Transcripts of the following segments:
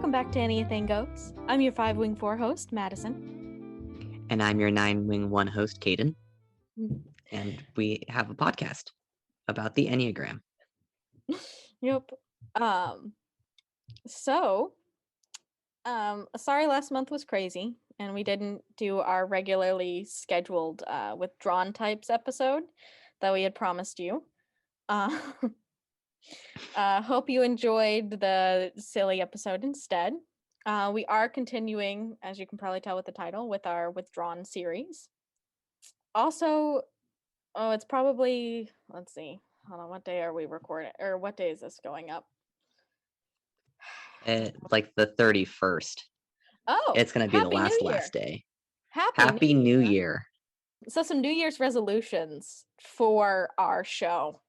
welcome back to Anything Goes. I'm your 5-wing 4 host, Madison. And I'm your 9-wing 1 host, Caden. And we have a podcast about the Enneagram. Yep. Sorry last month was crazy, and we didn't do our regularly scheduled Withdrawn Types episode that we had promised you. Hope you enjoyed the silly episode instead. We are continuing, as you can probably tell with the title, with our Withdrawn series. Also, it's probably, let's see, hold on, what day are we recording, or what day is this going up? Like the 31st. Oh, it's going to be the last day. Happy New Year. So some New Year's resolutions for our show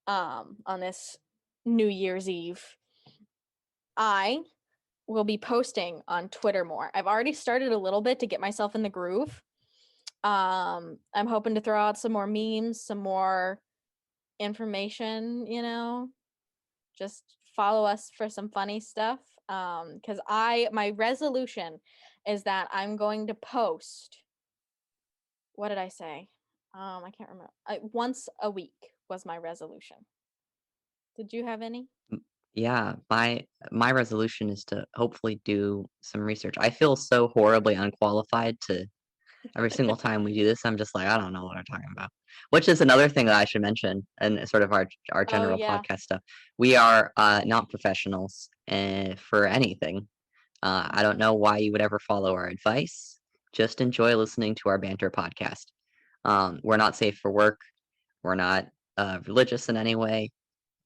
on this New Year's Eve. I will be posting on Twitter more. I've already started a little bit to get myself in the groove. I'm hoping to throw out some more memes, some more information, just follow us for some funny stuff. Because my resolution is that I'm going to post, what did I say? I can't remember. Once a week was my resolution. Did you have any? Yeah, my resolution is to hopefully do some research. I feel so horribly unqualified to every single time we do this. I'm just like, I don't know what I'm talking about. Which is another thing that I should mention, and sort of our general podcast stuff. We are not professionals for anything. I don't know why you would ever follow our advice. Just enjoy listening to our banter podcast. We're not safe for work. We're not religious in any way.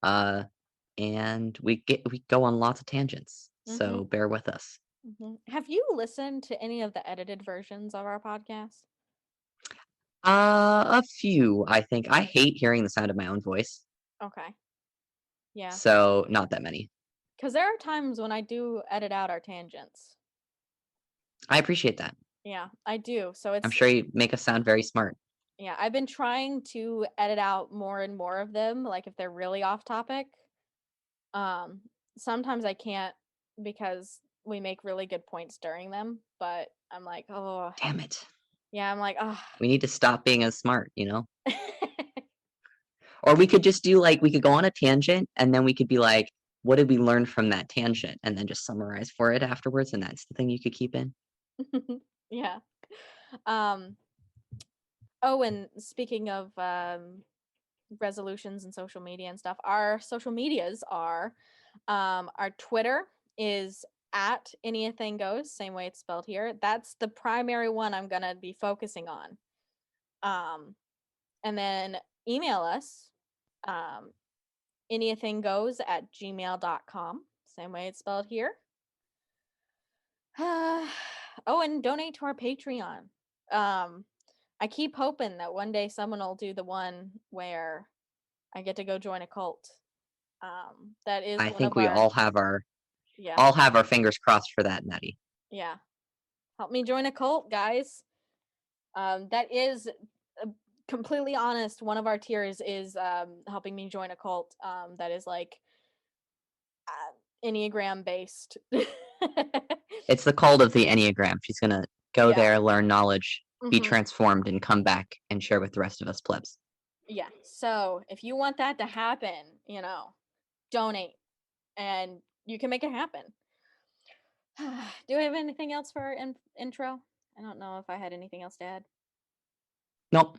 And we go on lots of tangents. So bear with us. Have you listened to any of the edited versions of our podcast? A few, I think. I hate hearing the sound of my own voice. Okay. Yeah. So not that many. Because there are times when I do edit out our tangents. I appreciate that. Yeah, I do. So I'm sure you make us sound very smart. Yeah, I've been trying to edit out more and more of them, like if they're really off topic. Sometimes I can't because we make really good points during them, but I'm like, oh, damn it. Yeah, I'm like, oh. We need to stop being as smart, Or we could just do we could go on a tangent and then we could be like, what did we learn from that tangent? And then just summarize for it afterwards. And that's the thing you could keep in. Yeah. Oh, and speaking of resolutions and social media and stuff, our social medias are, our Twitter is at EnneathingGoes, same way it's spelled here. That's the primary one I'm going to be focusing on. And then email us, EnneathingGoes@gmail.com, same way it's spelled here. Oh, and donate to our Patreon. I keep hoping that one day someone will do the one where I get to go join a cult. That is. I think we all have our fingers crossed for that, Nettie. Yeah, help me join a cult, guys. That is completely honest. One of our tiers is helping me join a cult. That is Enneagram based. It's the cult of the Enneagram. She's gonna go there, learn knowledge, be transformed, and come back and share with the rest of us plebs. Yeah. So if you want that to happen, donate, and you can make it happen. Do I have anything else for our intro? I don't know if I had anything else to add. Nope.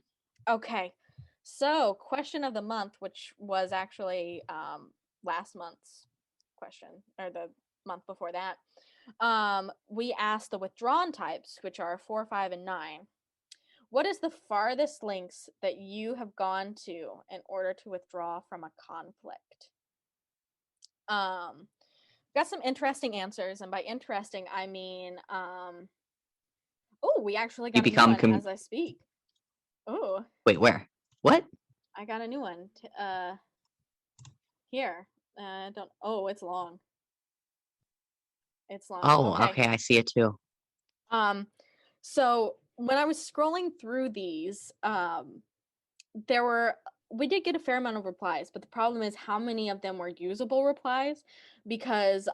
Okay. So question of the month, which was actually last month's question, or the month before that. We asked the withdrawn types, which are 4, 5, and 9. What is the farthest lengths that you have gone to in order to withdraw from a conflict? Got some interesting answers, and by interesting I mean we actually got a new one as I speak. Oh. Wait, where? What? I got a new one. Here. It's long. It's long. Oh, okay, I see it too. So when I was scrolling through these, we did get a fair amount of replies, but the problem is how many of them were usable replies, because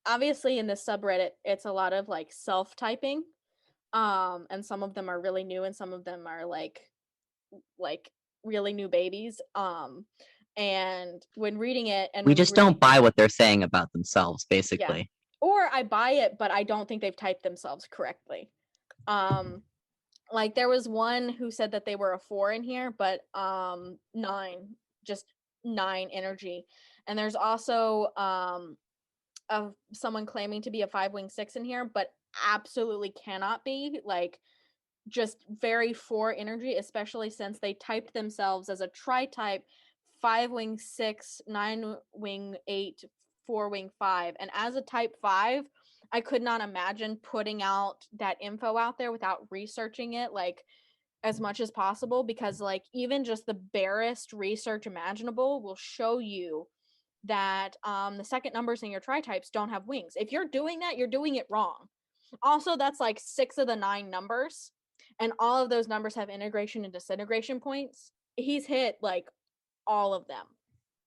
obviously in this subreddit, it's a lot of like self-typing. And some of them are really new and some of them are like really new babies. And when reading it and We when just reading don't buy what they're saying about themselves, yeah. basically. Or I buy it, but I don't think they've typed themselves correctly. Like there was one who said that they were a 4 in here, but 9, just 9 energy. And there's also of someone claiming to be a 5-wing 6 in here, but absolutely cannot be, like just very 4 energy, especially since they typed themselves as a tri-type 5-wing 6, 9-wing 8, 4-wing 5. And as a type 5, I could not imagine putting out that info out there without researching it like as much as possible, because like even just the barest research imaginable will show you that the second numbers in your tri-types don't have wings. If you're doing that, you're doing it wrong. Also, that's like 6 of the 9 numbers, and all of those numbers have integration and disintegration points. He's hit like all of them,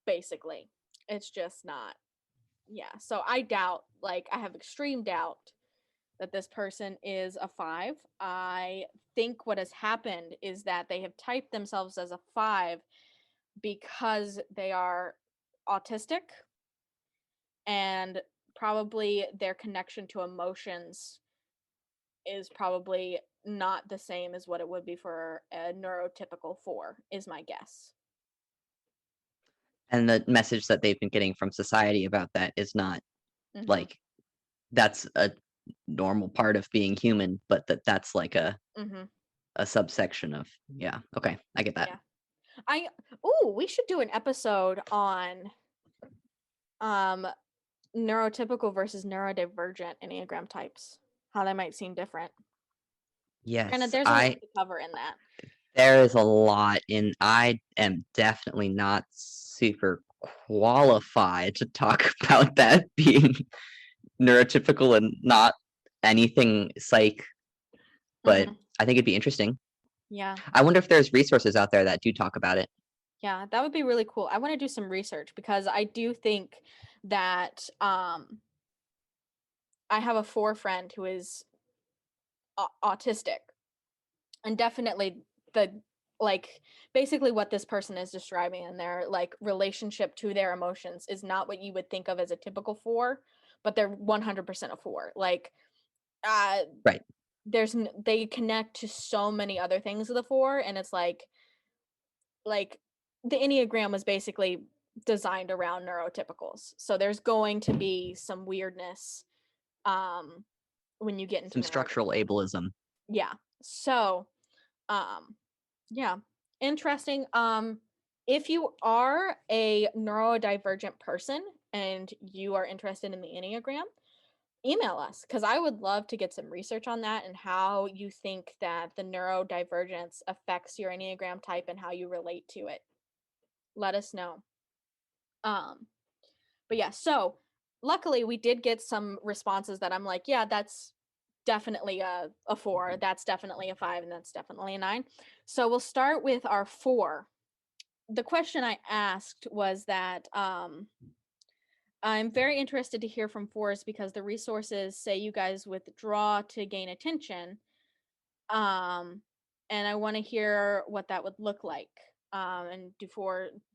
basically. It's just not, yeah. So I doubt, like, I have extreme doubt that this person is a 5. I think what has happened is that they have typed themselves as a 5 because they are autistic, and probably their connection to emotions is probably not the same as what it would be for a neurotypical 4, is my guess. And the message that they've been getting from society about that is not like that's a normal part of being human, but that's like a subsection of okay, I get that. Yeah. We should do an episode on neurotypical versus neurodivergent Enneagram types. How they might seem different. Yes, There's a lot to cover in that. There is a lot in. I am definitely not super qualified to talk about that being neurotypical and not anything psych, but I think it'd be interesting. Yeah. I wonder if there's resources out there that do talk about it. Yeah, that would be really cool. I want to do some research because I do think that I have a 4 friend who is autistic, and definitely the like basically what this person is describing in their like relationship to their emotions is not what you would think of as a typical 4, but they're 100% a 4. Like right. They connect to so many other things of the 4, and it's like the Enneagram was basically designed around neurotypicals. So there's going to be some weirdness when you get into some structural ableism. Yeah. So yeah, interesting. If you are a neurodivergent person and you are interested in the Enneagram, email us, because I would love to get some research on that and how you think that the neurodivergence affects your Enneagram type and how you relate to it. Let us know. But yeah, so luckily we did get some responses that I'm like, yeah, that's definitely a 4, that's definitely a 5, and that's definitely a 9. So we'll start with our 4. The question I asked was that I'm very interested to hear from 4s because the resources say you guys withdraw to gain attention. And I want to hear what that would look like. And do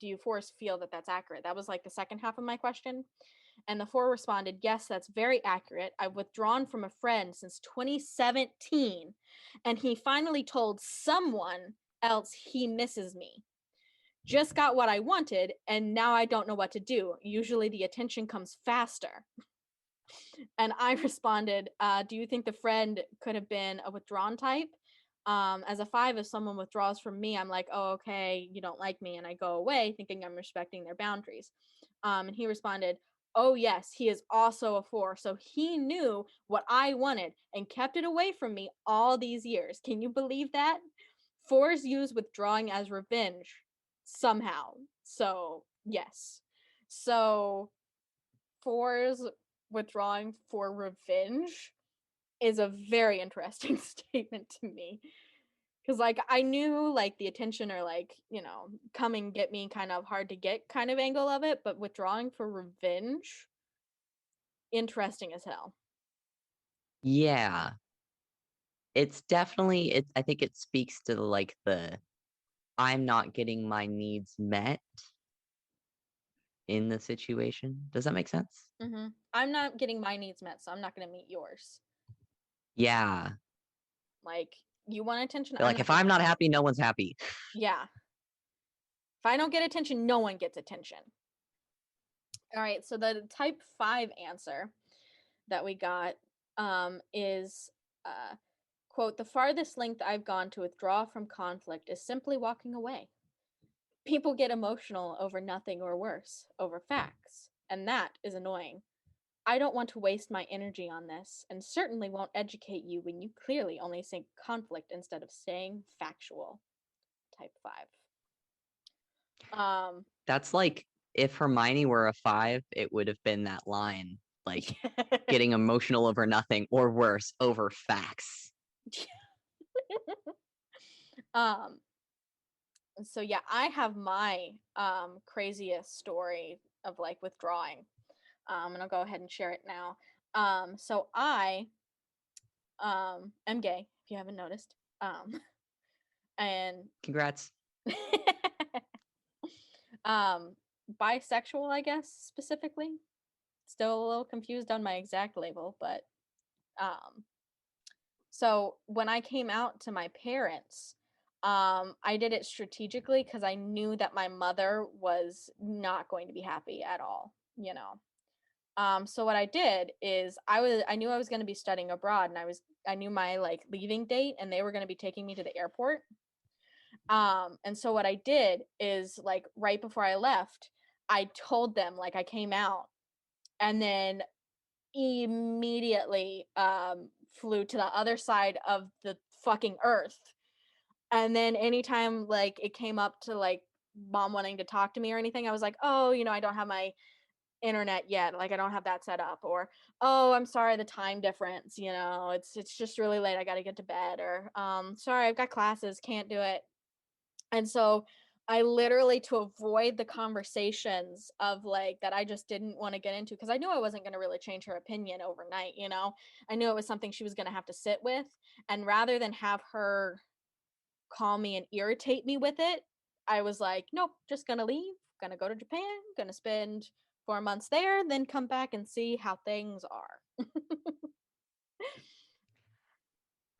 you 4s feel that that's accurate? That was like the second half of my question. And the 4 responded, yes, that's very accurate. I've withdrawn from a friend since 2017, and he finally told someone else he misses me. Just got what I wanted, and now I don't know what to do. Usually the attention comes faster. And I responded, do you think the friend could have been a withdrawn type? As a 5, if someone withdraws from me, I'm like, oh, okay, you don't like me, and I go away thinking I'm respecting their boundaries. And he responded, oh yes, he is also a 4, so he knew what I wanted and kept it away from me all these years. Can you believe that? 4s use withdrawing as revenge somehow. So yes. So 4s withdrawing for revenge is a very interesting statement to me, because like I knew like the attention or like, you know, come and get me kind of hard to get kind of angle of it, but withdrawing for revenge interesting as hell. Yeah. It's definitely I think it speaks to like the I'm not getting my needs met in the situation. Does that make sense? Mm-hmm. I'm not getting my needs met, so I'm not going to meet yours. Yeah. Like, you want attention? Like if I'm not happy, no one's happy. Yeah. If I don't get attention, no one gets attention. All right, so the type 5 answer that we got is, quote, the farthest length I've gone to withdraw from conflict is simply walking away. People get emotional over nothing or worse, over facts, and that is annoying. I don't want to waste my energy on this, and certainly won't educate you when you clearly only seek conflict instead of staying factual. Type 5. That's like if Hermione were a 5, it would have been that line, like getting emotional over nothing or worse, over facts. So yeah, I have my craziest story of like withdrawing. And I'll go ahead and share it now. So I am gay, if you haven't noticed. And Congrats. bisexual, I guess, specifically. Still a little confused on my exact label, but so when I came out to my parents, I did it strategically because I knew that my mother was not going to be happy at all, you know. So what I did is I knew I was going to be studying abroad, and I knew my like leaving date, and they were going to be taking me to the airport. And so what I did is like right before I left, I told them like I came out, and then immediately flew to the other side of the fucking earth. And then anytime like it came up to like mom wanting to talk to me or anything, I was like, oh, I don't have my internet yet, like I don't have that set up, or oh, I'm sorry, the time difference, it's just really late, I got to get to bed, or sorry, I've got classes, can't do it. And so I literally, to avoid the conversations of like that I just didn't want to get into, because I knew I wasn't going to really change her opinion overnight, I knew it was something she was going to have to sit with. And rather than have her call me and irritate me with it, I was like, nope, just gonna leave, gonna go to Japan, gonna spend 4 months there, then come back and see how things are.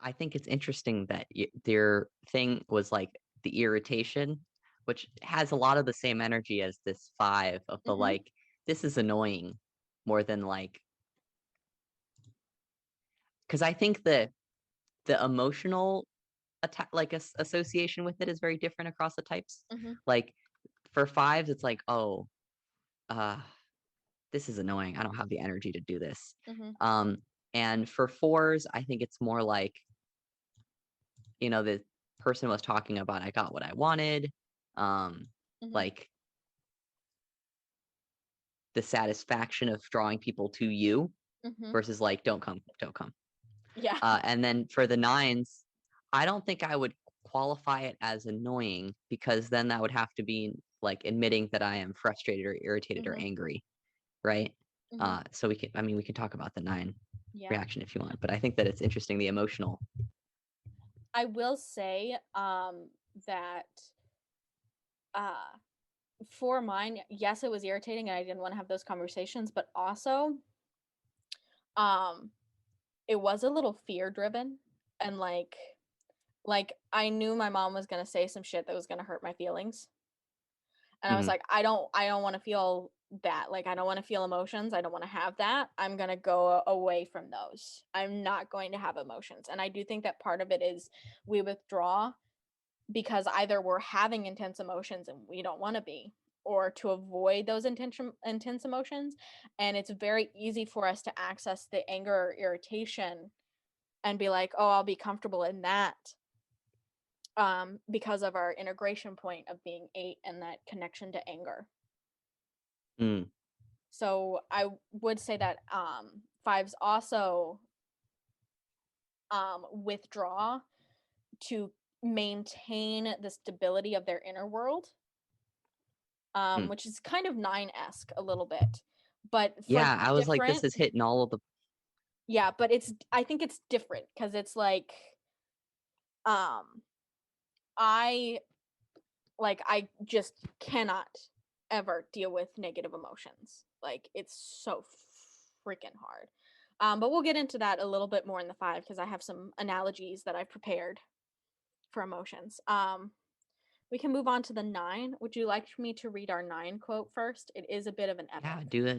I think it's interesting that their thing was like the irritation, which has a lot of the same energy as this 5 of the like, this is annoying more than like, because I think the emotional like association with it is very different across the types. Like for 5s, it's like, oh, this is annoying. I don't have the energy to do this. And for 4s, I think it's more like, the person was talking about, I got what I wanted. Like the satisfaction of drawing people to you versus like, don't come. Yeah. And then for the 9s, I don't think I would qualify it as annoying, because then that would have to be like admitting that I am frustrated or irritated or angry, right? So we can talk about the 9 reaction if you want, but I think that it's interesting, the emotional. I will say that for mine, yes, it was irritating and I didn't want to have those conversations, but also it was a little fear driven, and like I knew my mom was going to say some shit that was going to hurt my feelings. And I was like, I don't want to feel that. Like, I don't want to feel emotions. I don't want to have that. I'm going to go away from those. I'm not going to have emotions. And I do think that part of it is we withdraw because either we're having intense emotions and we don't want to be, or to avoid those intense emotions. And it's very easy for us to access the anger or irritation and be like, oh, I'll be comfortable in that. Because of our integration point of being 8 and that connection to anger. So I would say that 5s also withdraw to maintain the stability of their inner world, which is kind of 9-esque a little bit. but for Yeah, I was like, this different, is hitting all of the. yeah, but I think it's different because it's like, I just cannot ever deal with negative emotions. Like, it's so freaking hard. But we'll get into that a little bit more in the 5 because I have some analogies that I've prepared for emotions. We can move on to the 9. Would you like me to read our 9 quote first? It is a bit of an epic. Yeah,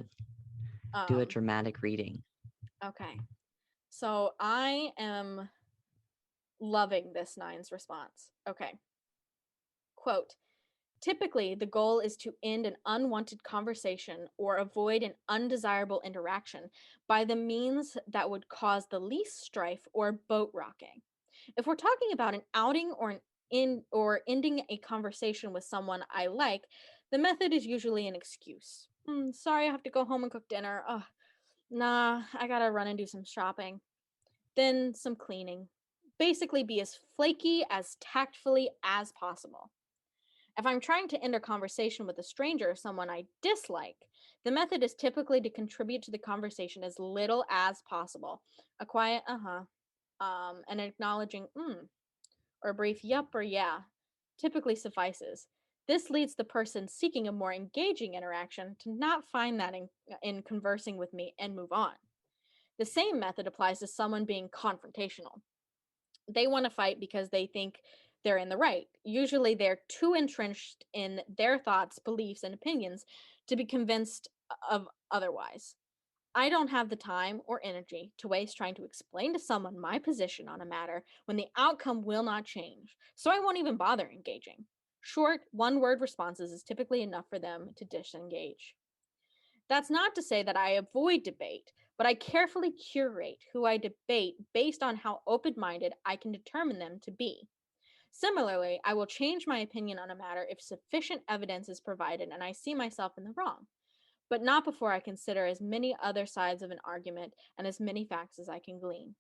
do a dramatic reading. Okay. So I am loving this 9's response. Okay. Quote, typically, the goal is to end an unwanted conversation or avoid an undesirable interaction by the means that would cause the least strife or boat rocking. If we're talking about an outing or ending a conversation with someone I like, the method is usually an excuse. Sorry, I have to go home and cook dinner. Nah, I gotta run and do some shopping. Then some cleaning. Basically, be as flaky as tactfully as possible. If I'm trying to end a conversation with a stranger or someone I dislike, the method is typically to contribute to the conversation as little as possible. A quiet an acknowledging or a brief yup or yeah typically suffices. This leads the person seeking a more engaging interaction to not find that in conversing with me and move on. The same method applies to someone being confrontational. They want to fight because they think they're in the right. Usually they're too entrenched in their thoughts, beliefs, and opinions to be convinced of otherwise. I don't have the time or energy to waste trying to explain to someone my position on a matter when the outcome will not change, so I won't even bother engaging. Short, one word responses is typically enough for them to disengage. That's not to say that I avoid debate, but I carefully curate who I debate based on how open minded I can determine them to be. Similarly, I will change my opinion on a matter if sufficient evidence is provided and I see myself in the wrong, but not before I consider as many other sides of an argument and as many facts as I can glean.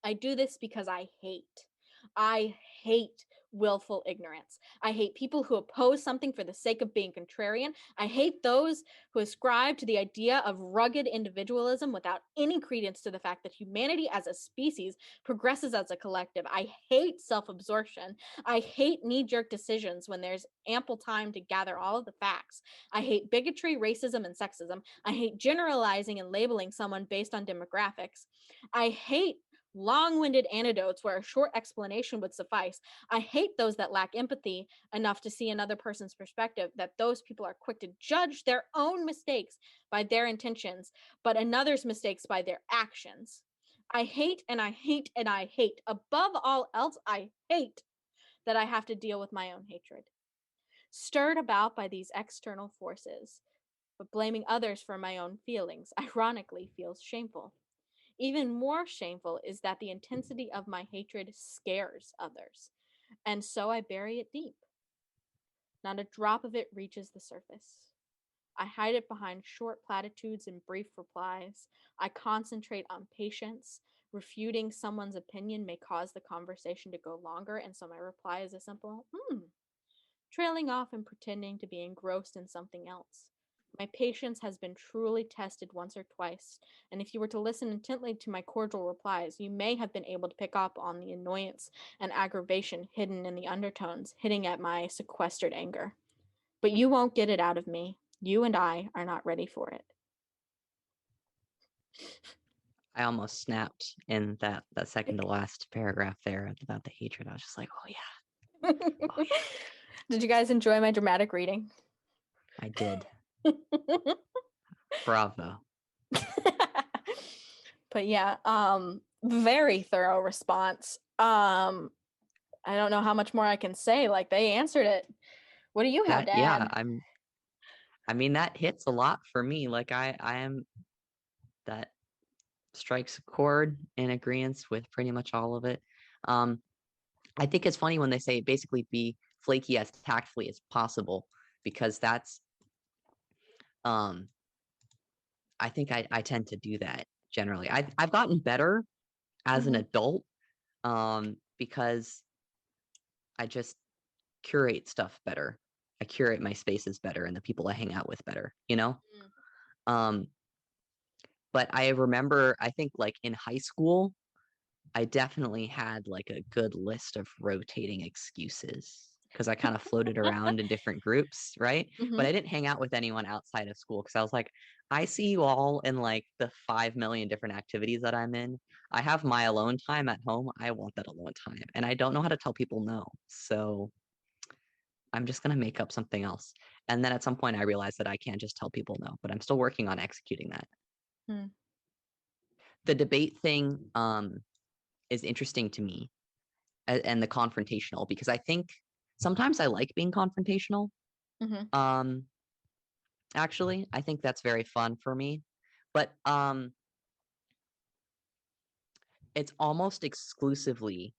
I do this because I hate willful ignorance. I hate people who oppose something for the sake of being contrarian. I hate those who ascribe to the idea of rugged individualism without any credence to the fact that humanity as a species progresses as a collective. I hate self-absorption. I hate knee-jerk decisions when there's ample time to gather all of the facts. I hate bigotry, racism, and sexism. I hate generalizing and labeling someone based on demographics. I hate long-winded anecdotes where a short explanation would suffice. I hate those that lack empathy enough to see another person's perspective, that those people are quick to judge their own mistakes by their intentions, but another's mistakes by their actions. I hate and I hate and I hate. Above all else, I hate that I have to deal with my own hatred. Stirred about by these external forces, but blaming others for my own feelings, ironically feels shameful. Even more shameful is that the intensity of my hatred scares others, and so I bury it deep. Not a drop of it reaches the surface. I hide it behind short platitudes and brief replies. I concentrate on patience. Refuting someone's opinion may cause the conversation to go longer, and so my reply is a simple, trailing off and pretending to be engrossed in something else. My patience has been truly tested once or twice, and if you were to listen intently to my cordial replies, you may have been able to pick up on the annoyance and aggravation hidden in the undertones, hitting at my sequestered anger. But you won't get it out of me. You and I are not ready for it. I almost snapped in that second to last paragraph there about the hatred. I was just like, oh yeah. Oh yeah. Did you guys enjoy my dramatic reading? I did. Bravo. But yeah, very thorough response. I don't know how much more I can say. Like, they answered it. What do you have, Dad? Yeah, I mean, that hits a lot for me. Like I am that strikes a chord in agreement with pretty much all of it. I think it's funny when they say basically be flaky as tactfully as possible, because that's I think I tend to do that generally. I've gotten better as an adult because I just curate stuff better. I curate my spaces better and the people I hang out with better, you know? But I remember, I think like in high school, I definitely had like a good list of rotating excuses because I kind of floated around in different groups, right? But I didn't hang out with anyone outside of school because I was like, I see you all in like the 5 million different activities that I'm in. I have my alone time at home. I want that alone time. And I don't know how to tell people no. So I'm just going to make up something else. And then at some point, I realized that I can't just tell people no, but I'm still working on executing that. The debate thing is interesting to me and the confrontational because I think sometimes I like being confrontational. Actually, I think that's very fun for me. But it's almost exclusively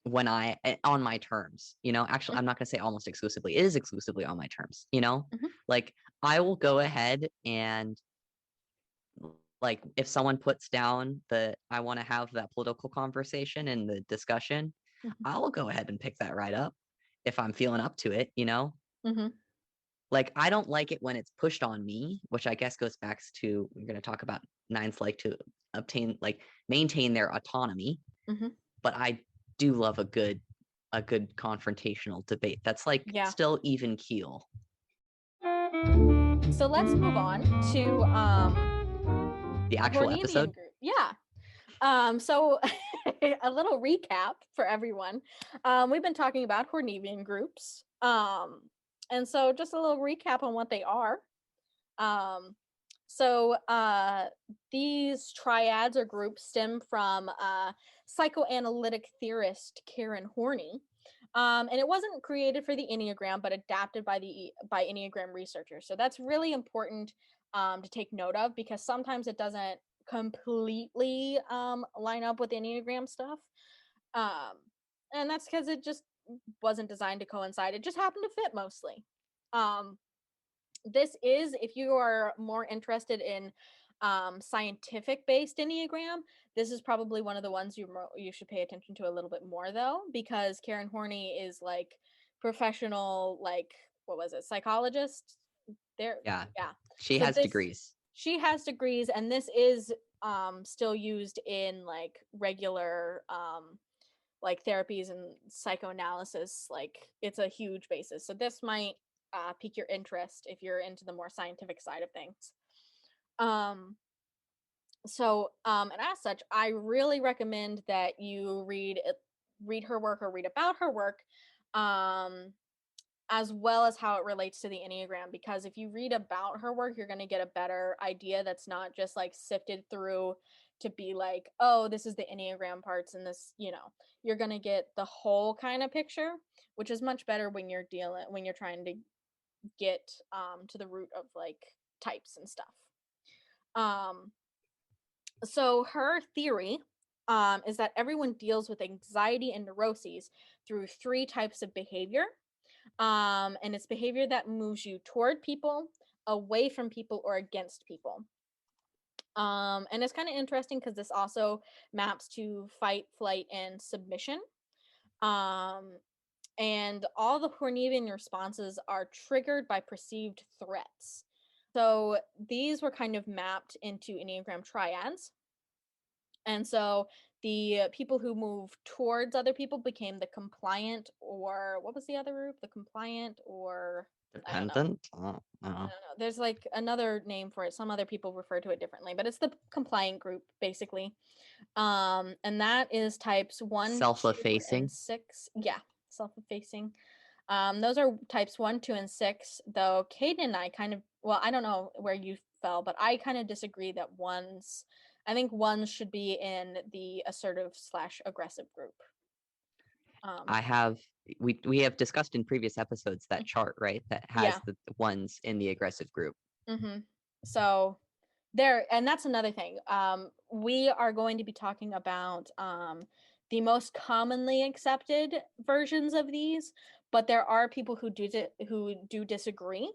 when on my terms, actually I'm not going to say almost exclusively. It is exclusively on my terms, like I will go ahead and like if someone puts down I want to have that political conversation and the discussion, I'll go ahead and pick that right up if I'm feeling up to it, Like I don't like it when it's pushed on me, which I guess goes back to we're going to talk about nines like to maintain their autonomy. But I do love a good confrontational debate that's like still even keel. So let's move on to the actual Hornevian episode. Group. Yeah. So a little recap for everyone. We've been talking about Hornevian groups. And so just a little recap on what they are. So these triads or groups stem from psychoanalytic theorist Karen Horney. And it wasn't created for the Enneagram, but adapted by Enneagram researchers. So that's really important to take note of because sometimes it doesn't completely line up with Enneagram stuff. And that's because it just wasn't designed to coincide. It just happened to fit mostly. This is, if you are more interested in scientific-based Enneagram, this is probably one of the ones you should pay attention to a little bit more, though, because Karen Horney is like professional, like, what was it, psychologist? Yeah. She has degrees. She has degrees, and this is still used in like regular like therapies and psychoanalysis. Like it's a huge basis. So this might pique your interest if you're into the more scientific side of things. And as such, I really recommend that you read her work or read about her work, as well as how it relates to the Enneagram, because if you read about her work, you're going to get a better idea that's not just like sifted through to be like, oh, this is the Enneagram parts and this, you're going to get the whole kind of picture, which is much better when you're trying to get to the root of like types and stuff. So her theory is that everyone deals with anxiety and neuroses through 3 types of behavior. And it's behavior that moves you toward people, away from people, or against people. And it's kind of interesting because this also maps to fight, flight, and submission. And all the Hornevian responses are triggered by perceived threats. So these were kind of mapped into Enneagram triads. And so the people who moved towards other people became the compliant, or what was the other group? The compliant or dependent? I don't know. There's like another name for it. Some other people refer to it differently, but it's the compliant group basically. And that is types 1, self-effacing, 2, and 6. Yeah, self-effacing. Those are types 1, 2, and 6, though Kaden and I I don't know where you fell, but I kind of disagree that I think ones should be in the assertive/aggressive group. We have discussed in previous episodes that chart, right? That has the ones in the aggressive group. So and that's another thing. We are going to be talking about the most commonly accepted versions of these, but there are people who do disagree.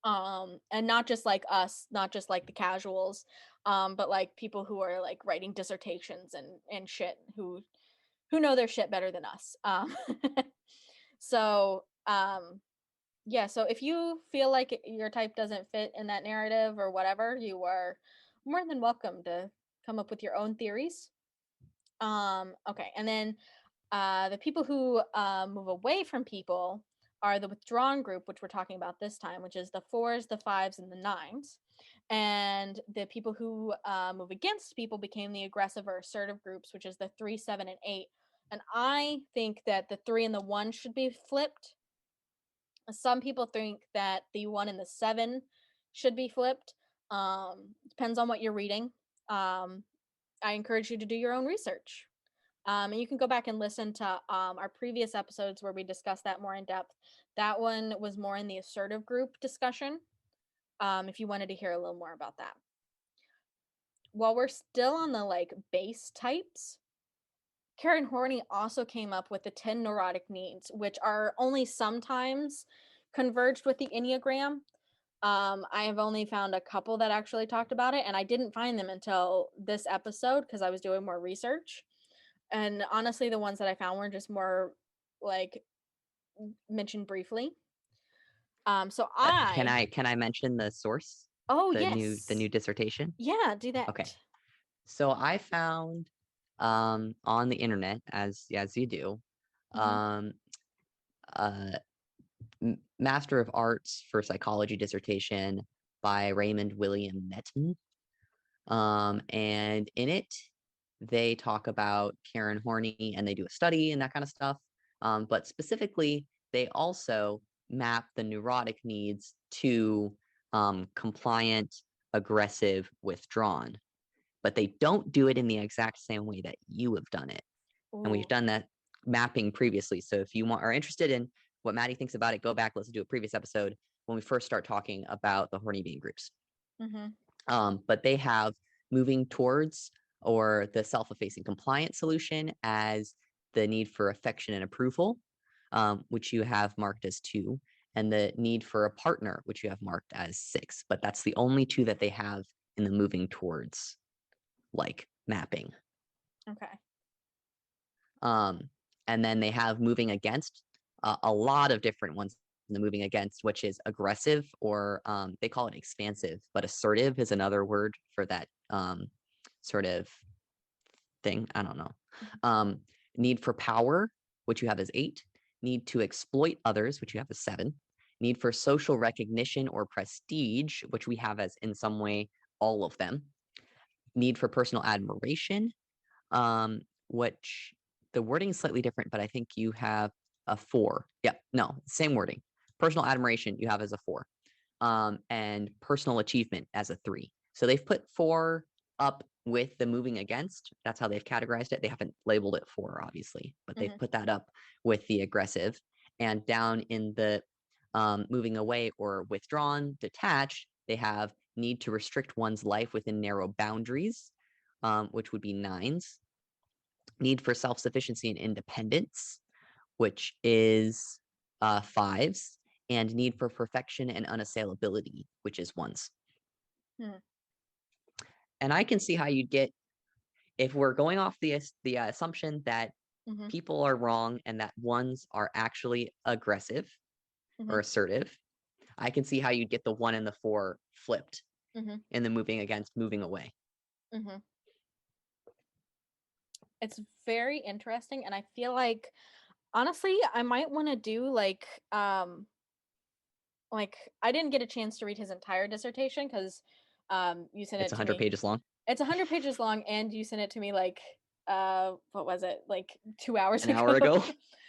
And not just like us, not just like the casuals, but like people who are like writing dissertations and shit who know their shit better than us. So Yeah, so if you feel like your type doesn't fit in that narrative or whatever, you are more than welcome to come up with your own theories. Okay, and then the people who move away from people are the withdrawn group, which we're talking about this time, which is the 4s, the 5s, and the 9s. And the people who move against people became the aggressive or assertive groups, which is the 3, 7, and 8. And I think that the 3 and the 1 should be flipped. Some people think that the 1 and the 7 should be flipped. Depends on what you're reading. I encourage you to do your own research. And you can go back and listen to our previous episodes where we discussed that more in depth. That one was more in the assertive group discussion, if you wanted to hear a little more about that. While we're still on the like base types, Karen Horney also came up with the 10 neurotic needs, which are only sometimes converged with the Enneagram. I have only found a couple that actually talked about it, and I didn't find them until this episode because I was doing more research. And honestly, the ones that I found were just more like mentioned briefly. So Can I mention the source? oh The yes, new dissertation? yeah, do that. Okay. So I found on the internet, as you do, Mm-hmm. um Master of Arts for Psychology dissertation by Raymond William Netton. And in it, they talk about Karen Horney and they do a study and that kind of stuff. But specifically, they also map the neurotic needs to compliant, aggressive, withdrawn. But they don't do it in the exact same way that you have done it. And we've Ooh. done that mapping previously. So if you are interested in what Maddie thinks about it, go back, listen to a previous episode when we first start talking about the Hornevian groups. Mm-hmm. But they have moving towards or the self-effacing compliant solution as the need for affection and approval, which you have marked as 2, and the need for a partner, which you have marked as 6. But that's the only 2 that they have in the moving towards like mapping. Okay. And then they have moving against a lot of different ones in the moving against, which is aggressive or they call it expansive, but assertive is another word for that sort of thing. I don't know. Need for power, which you have as 8. Need to exploit others, which you have as 7. Need for social recognition or prestige, which we have as in some way all of them. Need for personal admiration, which the wording is slightly different, but I think you have a 4. Yeah, no, same wording. Personal admiration you have as a 4. And personal achievement as a 3. So they've put 4 up with the moving against. That's how they've categorized it. They haven't labeled it 4, obviously, but they've put that up with the aggressive. And down in the moving away or withdrawn, detached, they have need to restrict one's life within narrow boundaries, which would be 9s. Need for self-sufficiency and independence, which is 5s, and need for perfection and unassailability, which is 1s. And I can see how you'd get, if we're going off the assumption that people are wrong and that 1s are actually aggressive or assertive, I can see how you'd get the 1 and the 4 flipped in the moving against, moving away. It's very interesting, and I feel like honestly I might want to do like I didn't get a chance to read his entire dissertation because you sent It's it to 100 me. pages long. It's 100 pages long, and you sent it to me like what was it, like 2 hours An hour ago.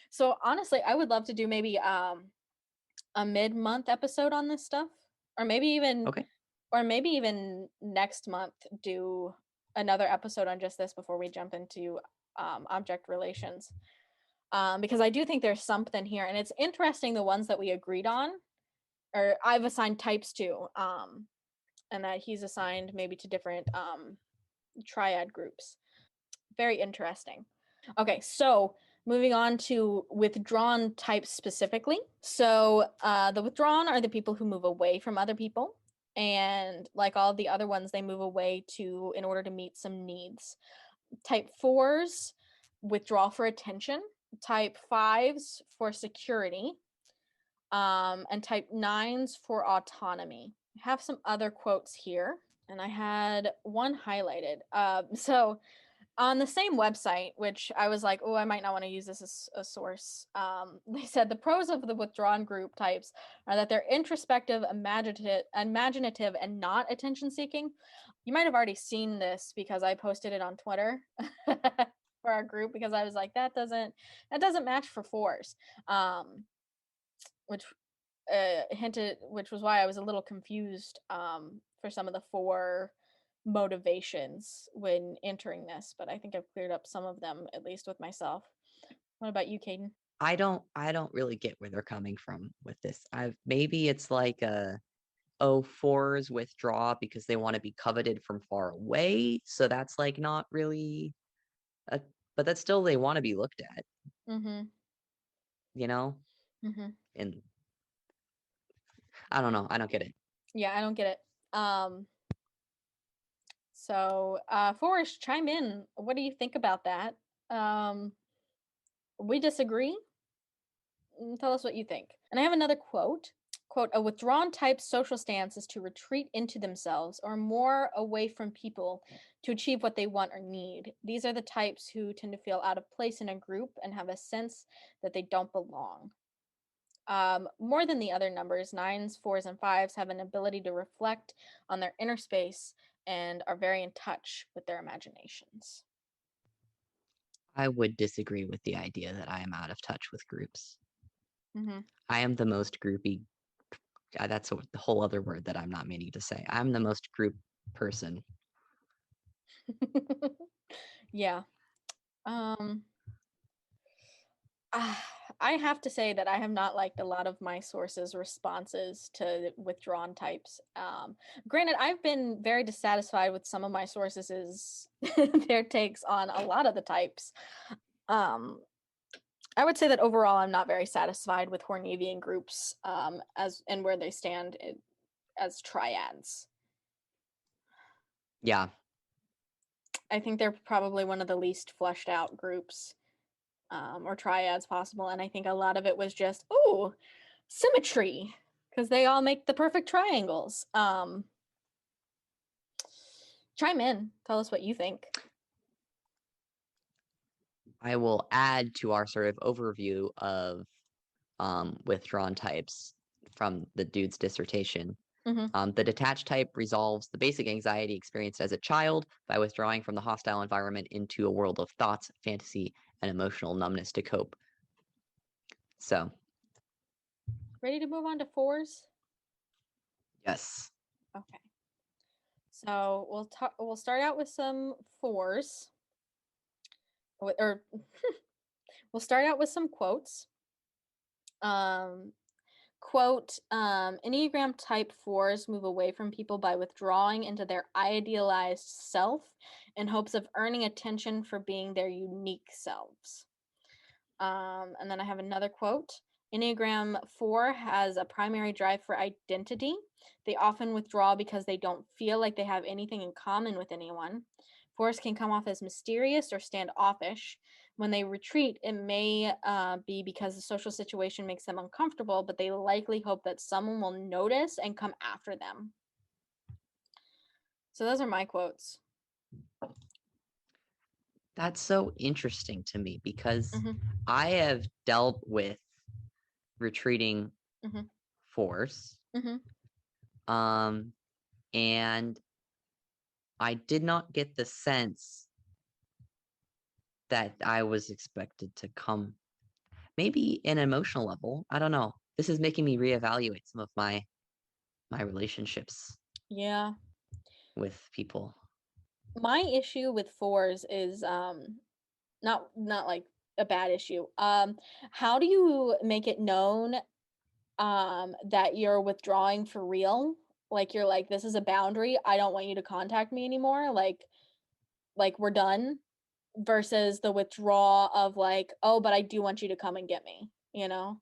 So honestly I would love to do maybe a mid-month episode on this stuff, or maybe even next month do another episode on just this before we jump into object relations, because I do think there's something here, and it's interesting the ones that we agreed on, or I've assigned types to, and that he's assigned maybe to different triad groups. Very interesting. Okay, so moving on to withdrawn types specifically. So the withdrawn are the people who move away from other people. And like all the other ones, they move away in order to meet some needs. Type 4s withdraw for attention. Type 5s for security. And type 9s for autonomy. I have some other quotes here, and I had one highlighted. So on the same website, which I was like, oh, I might not want to use this as a source. They said the pros of the withdrawn group types are that they're introspective, imaginative, and not attention-seeking. You might have already seen this because I posted it on Twitter for our group, because I was like, that doesn't match for 4s, which which was why I was a little confused for some of the 4 motivations when entering this, but I think I've cleared up some of them, at least with myself. What about you, Caden? I don't really get where they're coming from with this. Maybe it's like fours withdraw because they want to be coveted from far away. So that's like not really but that's still they want to be looked at. Mm-hmm. You know? Mm-hmm. And I don't know. I don't get it. Yeah, I don't get it. So Forrest, chime in. What do you think about that? We disagree. Tell us what you think. And I have another quote. Quote, a withdrawn type social stance is to retreat into themselves or more away from people to achieve what they want or need. These are the types who tend to feel out of place in a group and have a sense that they don't belong. More than the other numbers, 9s, 4s, and 5s have an ability to reflect on their inner space and are very in touch with their imaginations. I would disagree with the idea that I am out of touch with groups. Mm-hmm. I am the most groupy. That's the whole other word that I'm not meaning to say. I'm the most group person. Yeah. I have to say that I have not liked a lot of my sources' responses to withdrawn types. Granted, I've been very dissatisfied with some of my sources' their takes on a lot of the types. I would say that overall, I'm not very satisfied with Hornevian Groups as and where they stand as triads. Yeah. I think they're probably one of the least fleshed out groups. Or triads possible, and I think a lot of it was just symmetry, because they all make the perfect triangles. Chime in, tell us what you think. I will add to our sort of overview of withdrawn types from the dude's dissertation. Mm-hmm. The detached type resolves the basic anxiety experienced as a child by withdrawing from the hostile environment into a world of thoughts, fantasy, and emotional numbness to cope. So, Ready to move on to 4s? yes. Okay. So we'll start out with some 4s. Or we'll start out with some quotes. Quote, Enneagram type 4s move away from people by withdrawing into their idealized self in hopes of earning attention for being their unique selves. And then I have another quote. Enneagram 4 has a primary drive for identity. They often withdraw because they don't feel like they have anything in common with anyone. 4s can come off as mysterious or standoffish. When they retreat, it may be because the social situation makes them uncomfortable, but they likely hope that someone will notice and come after them. So those are my quotes. That's so interesting to me because Mm-hmm. I have dealt with retreating Mm-hmm. 4s. Mm-hmm. And I did not get the sense that I was expected to come. Maybe an emotional level. I don't know. This is making me reevaluate some of my relationships. Yeah. With people. My issue with 4s is not like a bad issue. How do you make it known that you're withdrawing for real? Like you're like, this is a boundary. I don't want you to contact me anymore. Like we're done, versus the withdrawal of like, oh, but I do want you to come and get me, you know?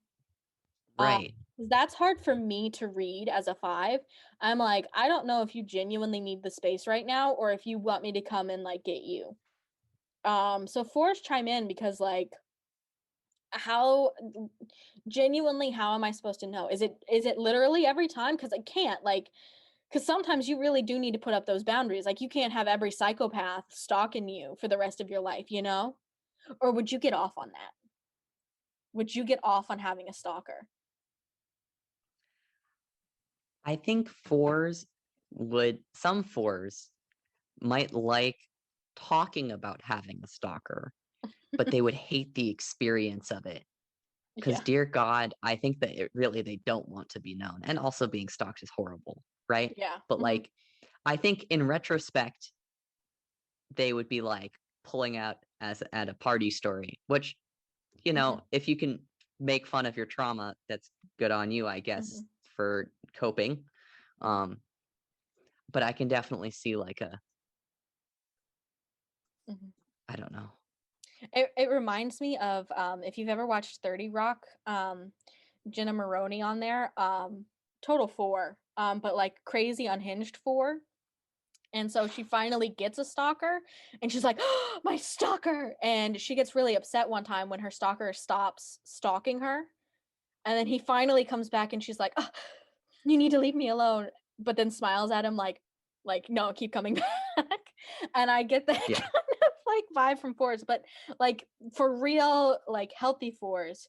Right. That's hard for me to read as a 5. I'm like, I don't know if you genuinely need the space right now or if you want me to come and like get you. So 4s chime in, because like how genuinely, how am I supposed to know? Is it literally every time? Because I can't, like, because sometimes you really do need to put up those boundaries. Like, you can't have every psychopath stalking you for the rest of your life, you know? Or would you get off on that? Would you get off on having a stalker? I think some fours might like talking about having a stalker, but they would hate the experience of it. Because, Yeah. dear God, I think that they don't want to be known. And also being stalked is horrible, right? Yeah. But like, I think in retrospect, they would be like pulling out as at a party story, which, if you can make fun of your trauma, that's good on you, I guess, for coping. But I can definitely see like I don't know. It reminds me of if you've ever watched 30 Rock, Jenna Maroney on there, total four, but like crazy unhinged four. And so she finally gets a stalker and she's like, oh, my stalker. And she gets really upset one time when her stalker stops stalking her. And then he finally comes back and she's like, oh, you need to leave me alone. But then smiles at him like, no, keep coming back. And I get that Yeah. kind of like vibe from fours, but like for real, like healthy fours,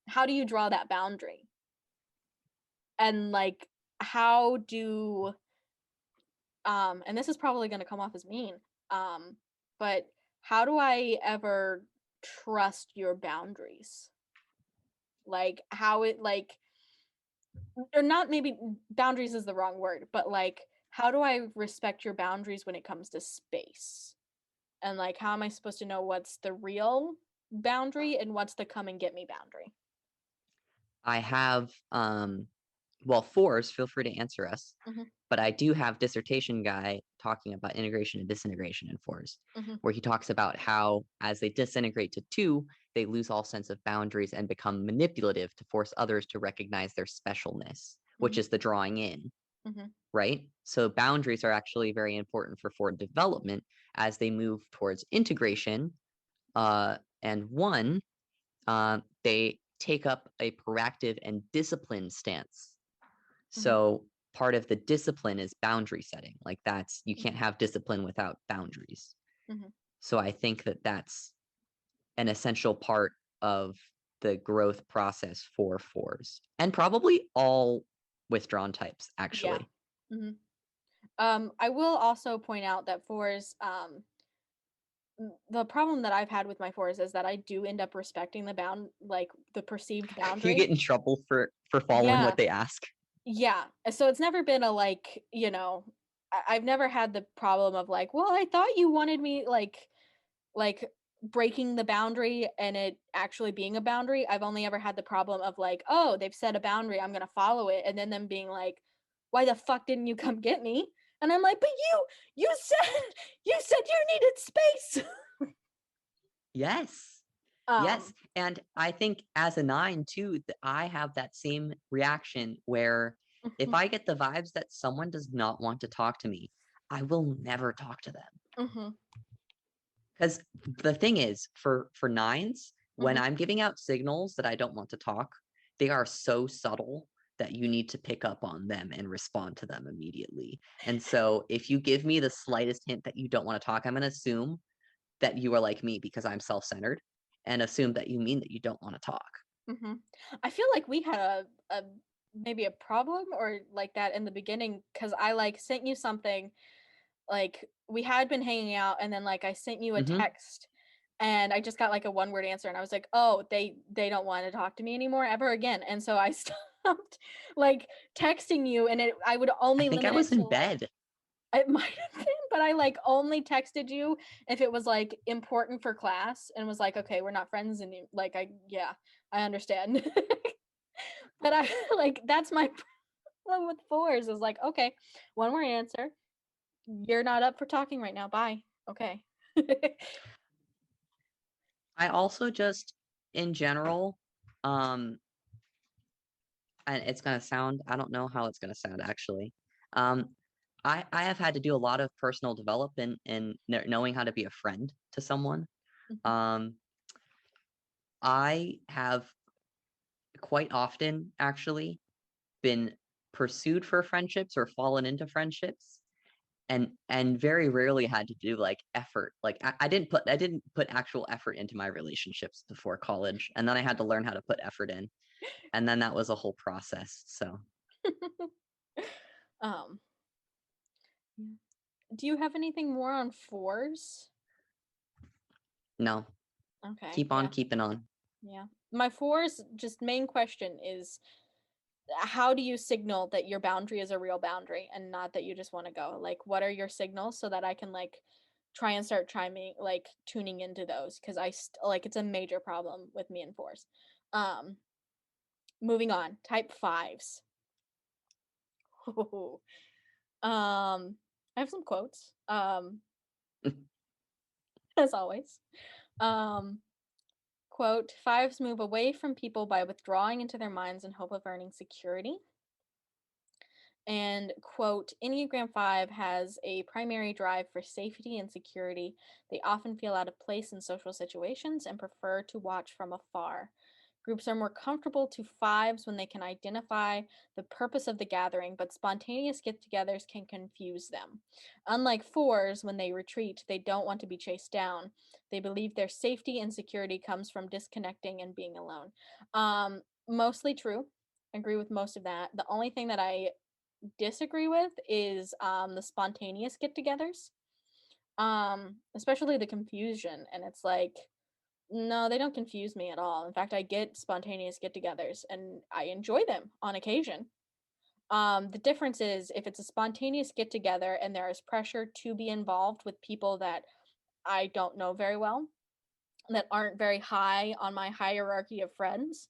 how do you draw that boundary? And like, how do, and this is probably going to come off as mean, but how do I ever trust your boundaries? Like, how it, like, or not, maybe boundaries is the wrong word, but like, how do I respect your boundaries when it comes to space? And like, how am I supposed to know what's the real boundary and what's the come and get me boundary? I have well, fours, feel free to answer us. But I do have dissertation guy talking about integration and disintegration in fours, where he talks about how as they disintegrate to two, they lose all sense of boundaries and become manipulative to force others to recognize their specialness, which is the drawing in, right? So boundaries are actually very important for four development as they move towards integration. And one, they take up a proactive and disciplined stance. So part of the discipline is boundary setting. Like you can't have discipline without boundaries. So I think that that's an essential part of the growth process for fours and probably all withdrawn types, actually. Yeah. I will also point out that fours, the problem that I've had with my fours is that I do end up respecting the perceived boundary. You get in trouble for following what they ask. Yeah. So it's never been a like, I've never had the problem of like, well, I thought you wanted me like breaking the boundary and it actually being a boundary. I've only ever had the problem of like, oh, they've set a boundary, I'm gonna follow it, and then them being like, why the fuck didn't you come get me? And I'm like, but you said you needed space. Yes. Yes. And I think as a 9 too, I have that same reaction where if I get the vibes that someone does not want to talk to me, I will never talk to them. Because the thing is, for 9s, when I'm giving out signals that I don't want to talk, they are so subtle that you need to pick up on them and respond to them immediately. And so if you give me the slightest hint that you don't want to talk, I'm going to assume that you are like me because I'm self-centered and assume that you mean that you don't want to talk. I feel like we had a maybe a problem or like that in the beginning because I like sent you something, like we had been hanging out and then like I sent you a text and I just got like a one-word answer and I was like, oh, they don't want to talk to me anymore ever again. And so I stopped like texting you, and I would only I think I limit was it in to bed. it might have been, but I like only texted you if it was like important for class and was like, okay, we're not friends and like I understand. But I like that's my problem with fours is like, okay, one more answer. You're not up for talking right now. Bye. Okay. I also just, in general, and it's going to sound, I don't know how it's going to sound actually. I have had to do a lot of personal development in knowing how to be a friend to someone. I have quite often actually been pursued for friendships or fallen into friendships and very rarely had to do like effort. Like I didn't put actual effort into my relationships before college, and then I had to learn how to put effort in, and then that was a whole process. So um do you have anything more on fours? no, Okay. keep on keeping on. Yeah. My fours, just main question is, how do you signal that your boundary is a real boundary and not that you just want to go? Like, what are your signals so that I can like try and start tuning into those? Because like it's a major problem with me and fours. Moving on, type fives. I have some quotes. As always. Quote, fives move away from people by withdrawing into their minds in hope of earning security. And quote, Enneagram 5 has a primary drive for safety and security. They often feel out of place in social situations and prefer to watch from afar. Groups are more comfortable to fives when they can identify the purpose of the gathering, but spontaneous get-togethers can confuse them. Unlike fours, when they retreat, they don't want to be chased down. They believe their safety and security comes from disconnecting and being alone. Mostly true. I agree with most of that. The only thing that I disagree with is the spontaneous get-togethers, especially the confusion. And it's like, no, they don't confuse me at all. In fact, I get spontaneous get-togethers and I enjoy them on occasion. The difference is if it's a spontaneous get-together and there is pressure to be involved with people that I don't know very well, that aren't very high on my hierarchy of friends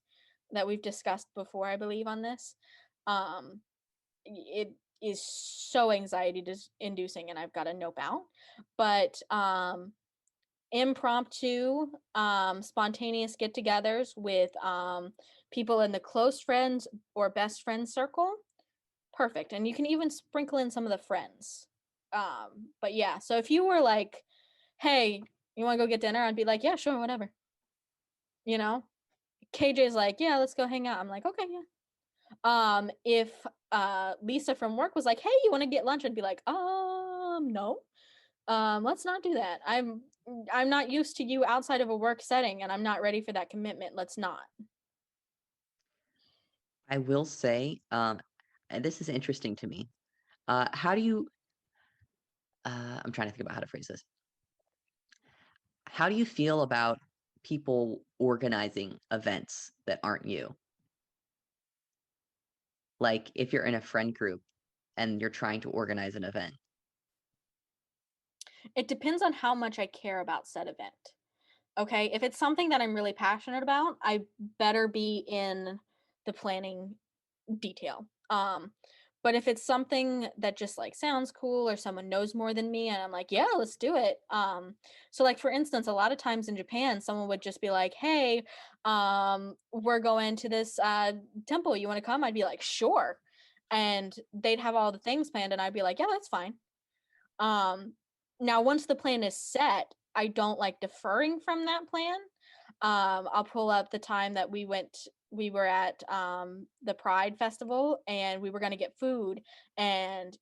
that we've discussed before, I believe, on this. It is so anxiety inducing and I've got to nope out. But impromptu spontaneous get-togethers with people in the close friends or best friend circle, perfect. And you can even sprinkle in some of the friends. But yeah, so if you were like, hey, you want to go get dinner, I'd be like, yeah, sure, whatever. You know, KJ's like, yeah, let's go hang out. I'm like, okay, yeah. If Lisa from work was like, hey, you want to get lunch, I'd be like, no. Let's not do that. I'm not used to you outside of a work setting and I'm not ready for that commitment. Let's not. I will say, and this is interesting to me. How do you? I'm trying to think about how to phrase this. How do you feel about people organizing events that aren't you? Like if you're in a friend group and you're trying to organize an event. It depends on how much I care about said event. Okay, if it's something that I'm really passionate about, I better be in the planning detail. But if it's something that just like sounds cool or someone knows more than me and I'm like, yeah, let's do it. So like for instance, a lot of times in Japan, someone would just be like, hey, we're going to this temple. You want to come? I'd be like, sure. And they'd have all the things planned and I'd be like, yeah, that's fine. Now once the plan is set, I don't like deferring from that plan. I'll pull up the time that we were at the Pride Festival and we were going to get food and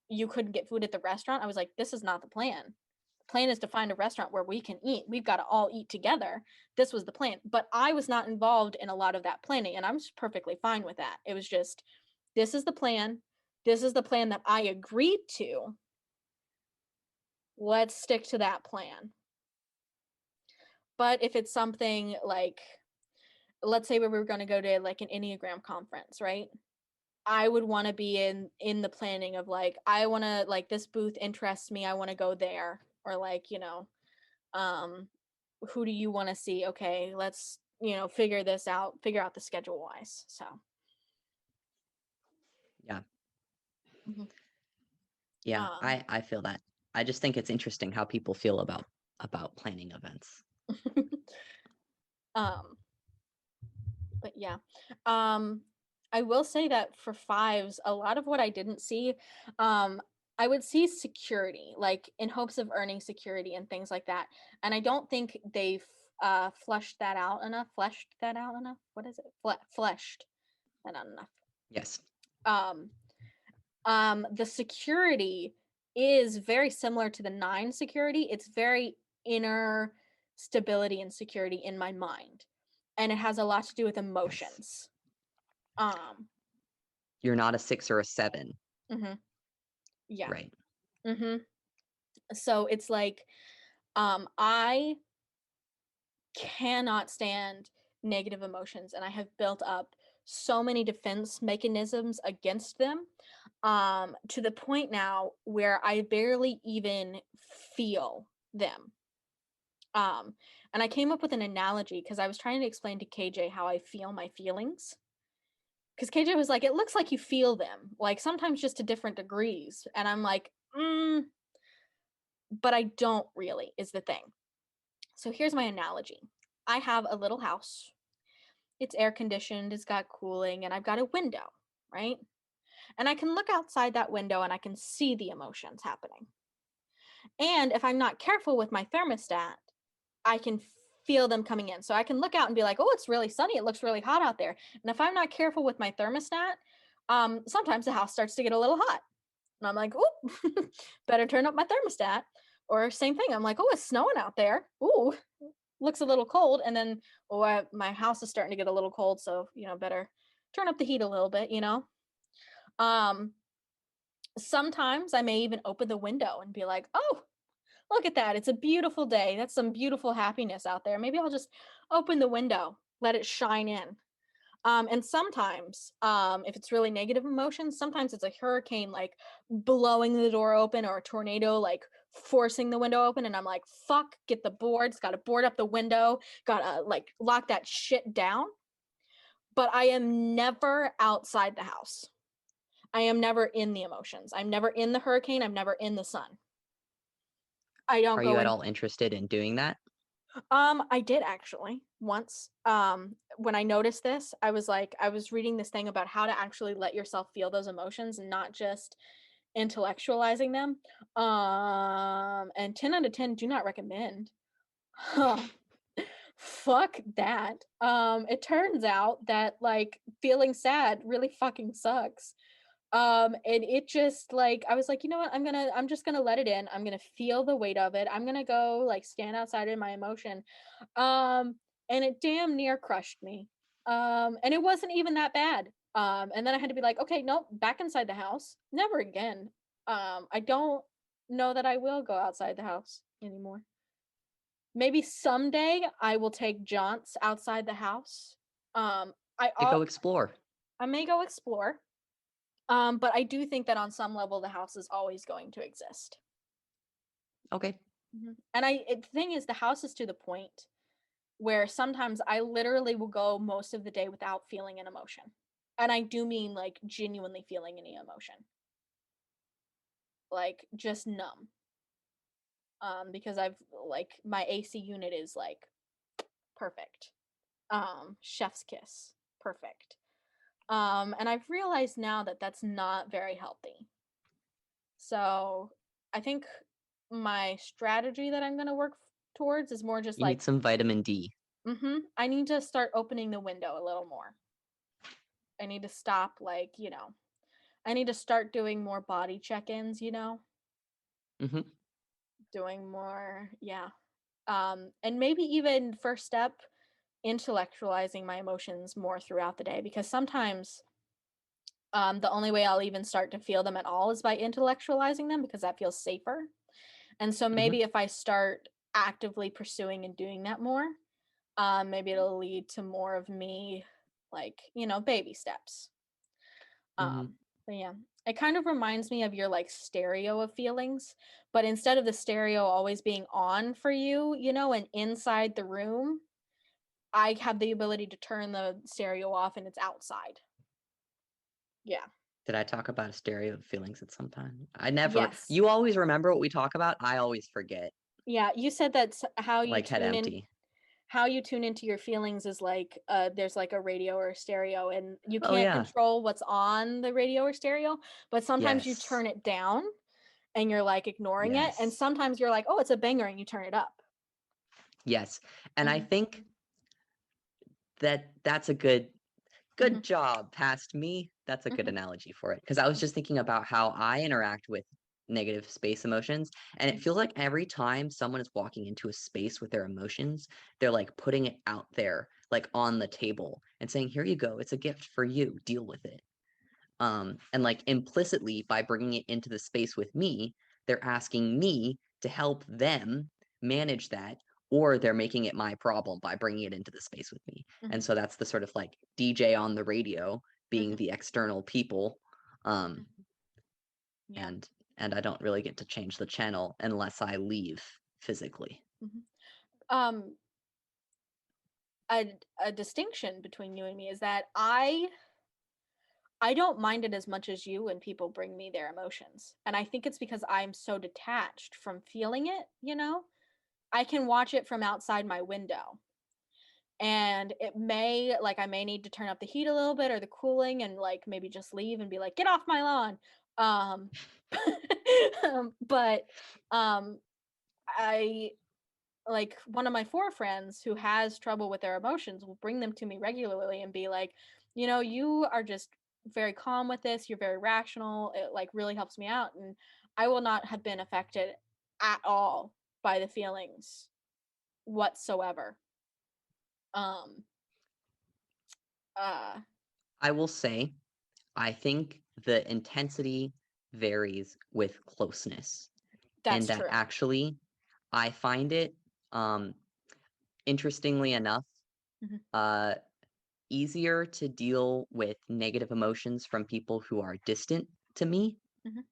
you couldn't get food at the restaurant. I was like, this is not the plan. The plan is to find a restaurant where we can eat. We've got to all eat together. This was the plan. But I was not involved in a lot of that planning and I'm perfectly fine with that. It was just, this is the plan. This is the plan that I agreed to. Let's stick to that plan. But if it's something like, let's say we were going to go to like an Enneagram conference, right? I would want to be in the planning of like, I want to like this booth interests me. I want to go there. Or like, who do you want to see? Okay, let's, figure this out, figure out the schedule wise. So. Yeah. Mhm. Yeah, I feel that. I just think it's interesting how people feel about planning events. um, but yeah. I will say that for fives, a lot of what I didn't see, I would see security, like in hopes of earning security and things like that. And I don't think they've fleshed that out enough. What is it? Fleshed that out enough. Yes. The security is very similar to the 9 security. It's very inner stability and security in my mind, and it has a lot to do with emotions. You're not a 6 or a 7. Yeah. Right. So it's like, I cannot stand negative emotions, and I have built up so many defense mechanisms against them, to the point now where I barely even feel them. And I came up with an analogy because I was trying to explain to KJ how I feel my feelings. Because KJ was like, it looks like you feel them, like sometimes just to different degrees. And I'm like, but I don't really, is the thing. So here's my analogy. I have a little house. It's air conditioned, it's got cooling, and I've got a window, right? And I can look outside that window and I can see the emotions happening. And if I'm not careful with my thermostat, I can feel them coming in. So I can look out and be like, oh, it's really sunny. It looks really hot out there. And if I'm not careful with my thermostat, sometimes the house starts to get a little hot. And I'm like, oh, better turn up my thermostat. Or same thing. I'm like, oh, it's snowing out there. Ooh, looks a little cold. And then, oh, my house is starting to get a little cold. So, better turn up the heat a little bit, Sometimes I may even open the window and be like, oh, look at that. It's a beautiful day. That's some beautiful happiness out there. Maybe I'll just open the window, let it shine in. And sometimes, if it's really negative emotions, sometimes it's a hurricane like blowing the door open, or a tornado like forcing the window open. And I'm like, fuck, get the boards, gotta board up the window, gotta like lock that shit down. But I am never outside the house. I am never in the emotions. I'm never in the hurricane. I'm never in the sun. I don't Are go you in. at all interested in doing that? I did actually once. When I noticed this, I was reading this thing about how to actually let yourself feel those emotions and not just intellectualizing them. And 10 out of 10 do not recommend. Fuck that. It turns out that like feeling sad really fucking sucks. And it just like, I was like, you know what, I'm just gonna let it in. I'm gonna feel the weight of it. I'm gonna go like stand outside in my emotion. And it damn near crushed me. And it wasn't even that bad. And then I had to be like, okay, nope, back inside the house. Never again. I don't know that I will go outside the house anymore. Maybe someday I will take jaunts outside the house. To go explore. I may go explore. But I do think that on some level, the house is always going to exist. Okay. And the thing is, the house is to the point where sometimes I literally will go most of the day without feeling an emotion. And I do mean like genuinely feeling any emotion. Like just numb. Because I've like my AC unit is like perfect. Chef's kiss. Perfect. And I've realized now that that's not very healthy. So I think my strategy that I'm going to work towards is more just you need some vitamin D. I need to start opening the window a little more. I need to stop I need to start doing more body check-ins, doing more, yeah. And maybe even first step, intellectualizing my emotions more throughout the day, because sometimes the only way I'll even start to feel them at all is by intellectualizing them, because that feels safer. And so maybe if I start actively pursuing and doing that more, maybe it'll lead to more of me, like, baby steps. But yeah, it kind of reminds me of your like stereo of feelings, but instead of the stereo always being on for you, and inside the room, I have the ability to turn the stereo off and it's outside. Yeah. Did I talk about a stereo of feelings at some time? I never. Yes. You always remember what we talk about. I always forget. Yeah, you said that's how you like head empty. How you tune into your feelings is like there's like a radio or a stereo, and you can't control what's on the radio or stereo, but sometimes you turn it down and you're like ignoring it, and sometimes you're like, oh, it's a banger, and you turn it up. Yes. And I Mhm. think that's a good Mhm. job, past me. That's a good Mhm. analogy for it. Because I was just thinking about how I interact with negative space emotions. And it feels like every time someone is walking into a space with their emotions, they're like putting it out there, like on the table and saying, here you go. It's a gift for you. Deal with it. And like implicitly by bringing it into the space with me, they're asking me to help them manage that, or they're making it my problem by bringing it into the space with me. And Mhm. so that's the sort of like DJ on the radio being Mhm. the external people. Um, Mhm. Yeah. and I don't really get to change the channel unless I leave physically. Mhm. Um, a distinction between you and me is that I don't mind it as much as you when people bring me their emotions. And I think it's because I'm so detached from feeling it, you know? I can watch it from outside my window. And it may like I may need to turn up the heat a little bit or the cooling and like maybe just leave and be like, "Get off my lawn." Um but um I like one of my 4 friends who has trouble with their emotions will bring them to me regularly and be like, "You know, you are just very calm with this. You're very rational. It like really helps me out." And I will not have been affected at all by the feelings whatsoever. Um uh I will say, I think the intensity varies with closeness, and that's that true. actually I find it, um, interestingly enough, Mhm, uh, easier to deal with negative emotions from people who are distant to me. mhm,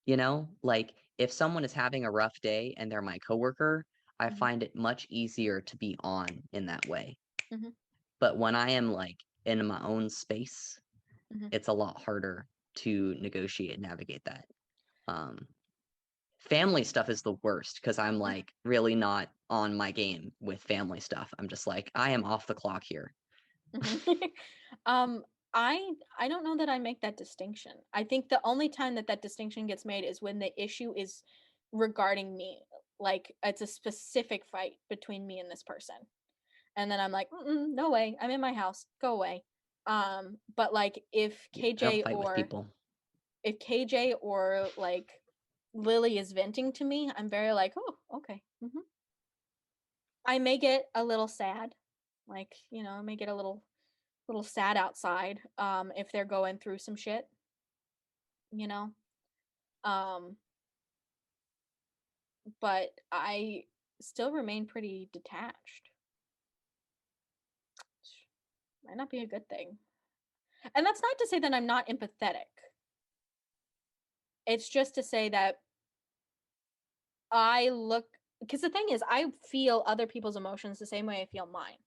You know, like if someone is having a rough day and they're my coworker, I mhm, find it much easier to be on in that way. mhm, But when I am like in my own space, mhm. it's a lot harder to negotiate and navigate that. Um, Family stuff is the worst because I'm like really not on my game with family stuff. I'm just like, I am off the clock here. Mhm. Um, I don't know that I make that distinction. I think the only time that that distinction gets made is when the issue is regarding me. Like it's a specific fight between me and this person. And then I'm like, "Mm-mm, no way. I'm in my house. Go away." But like Yeah, I don't fight with people. if KJ or like Lily is venting to me, I'm very like, "Oh, okay." I may get a little sad. Like, you know, I may get a little sad outside if they're going through some shit, you know. Um but I still remain pretty detached. Which might not be a good thing. And that's not to say that I'm not empathetic. It's just to say that I look because the thing is I feel other people's emotions the same way I feel mine,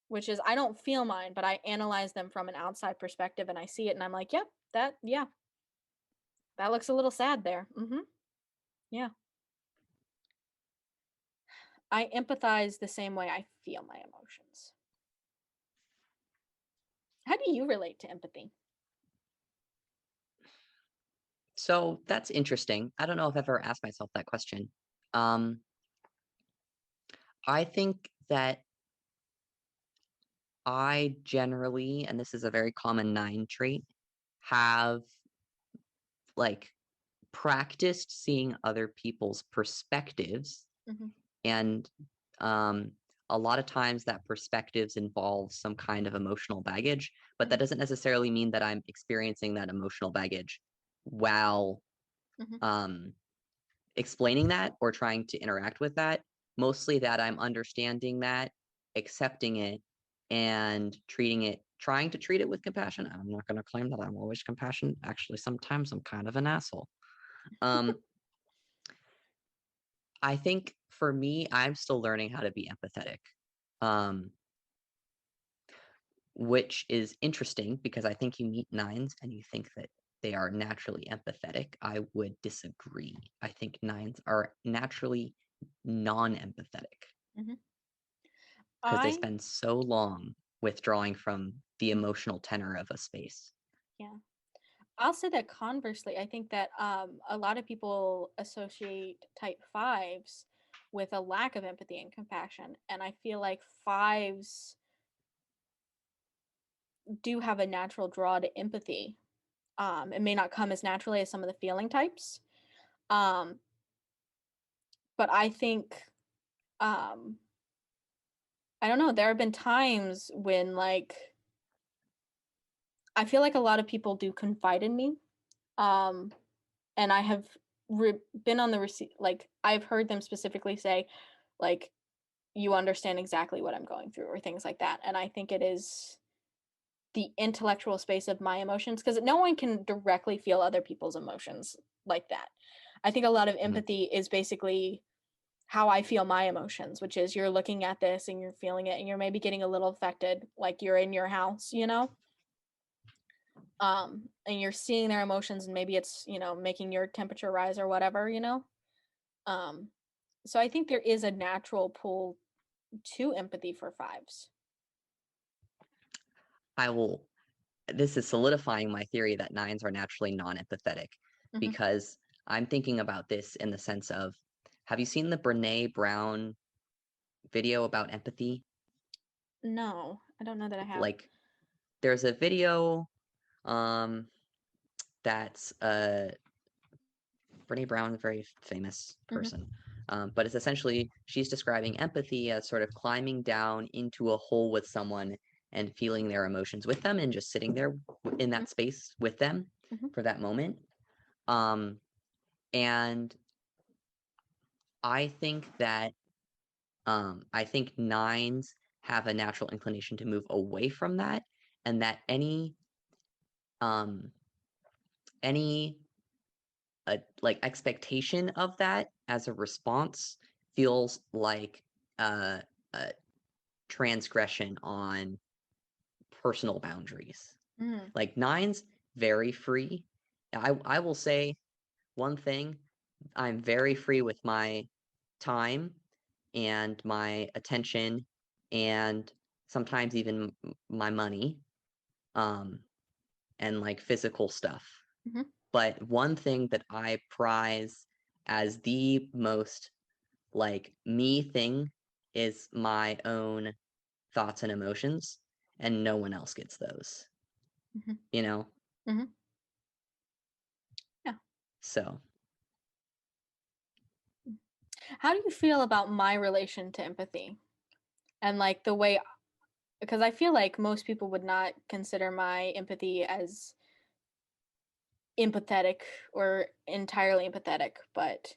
which is I don't feel mine, but I analyze them from an outside perspective and I see it and I'm like, "Yep, yeah, that looks a little sad there." Yeah. I empathize the same way I feel my emotions. How do you relate to empathy? So that's interesting. I don't know if I've ever asked myself that question. Um, I think that I generally, and this is a very common nine trait, have like practiced seeing other people's perspectives, Mhm, and um, a lot of times that perspectives involve some kind of emotional baggage, but that mhm, doesn't necessarily mean that I'm experiencing that emotional baggage while mhm, um, explaining that or trying to interact with that. Mostly that I'm understanding that, accepting it, and trying to treat it with compassion. I'm not going to claim that I'm always compassionate. Actually, sometimes I'm kind of an asshole. Um, I think for me, I'm still learning how to be empathetic, um, which is interesting because I think you meet nines and you think that they are naturally empathetic. I would disagree. I think nines are naturally non-empathetic mhm. because they I spend so long withdrawing from the emotional tenor of a space. yeah. I'll say that conversely, I think that a lot of people associate type fives with a lack of empathy and compassion. And I feel like fives do have a natural draw to empathy. It may not come as naturally as some of the feeling types. But I think, I don't know, there have been times when, like, I feel like a lot of people do confide in me. And I have been on the receipt, like, I've heard them specifically say, like, you understand exactly what I'm going through, or things like that. And I think it is the intellectual space of my emotions, because no one can directly feel other people's emotions like that. I think a lot of empathy is basically how I feel my emotions, which is you're looking at this and you're feeling it and you're maybe getting a little affected, like you're in your house, you know? And you're seeing their emotions, and maybe it's, you know, making your temperature rise or whatever, you know? So I think there is a natural pull to empathy for fives. This is solidifying my theory that nines are naturally non-empathetic, because I'm thinking about this in the sense of, have you seen the Brene Brown video about empathy? No, I don't know that I have. Like, there's a video that's Brene Brown, a very famous person. But it's essentially, she's describing empathy as sort of climbing down into a hole with someone and feeling their emotions with them and just sitting there in that space with them for that moment. And I think that I think nines have a natural inclination to move away from that, and that any like expectation of that as a response feels like a transgression on personal boundaries. Like nines, very free. I will say one thing, I'm very free with my time and my attention and sometimes even my money, and like physical stuff. But one thing that I prize as the most like me thing is my own thoughts and emotions, and no one else gets those. You know? Yeah. So. How do you feel about my relation to empathy? And like the way, because I feel like most people would not consider my empathy as empathetic or entirely empathetic, but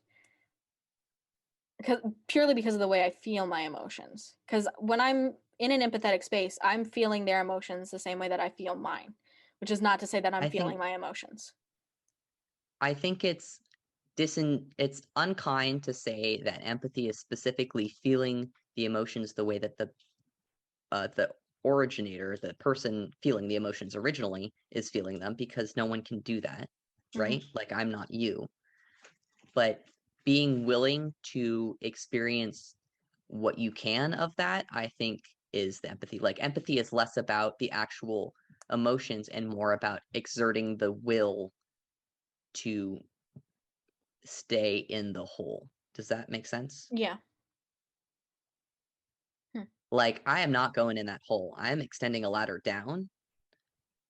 purely because of the way I feel my emotions. Because when I'm in an empathetic space, I'm feeling their emotions the same way that I feel mine, which is not to say that I'm feeling my emotions. I think it's unkind to say that empathy is specifically feeling the emotions the way that the originator, the person feeling the emotions originally, is feeling them, because no one can do that, right? Like, I'm not you. But being willing to experience what you can of that, I think, is the empathy. Like, empathy is less about the actual emotions and more about exerting the will to stay in the hole. Does that make sense? Yeah. Like, I am not going in that hole. I am extending a ladder down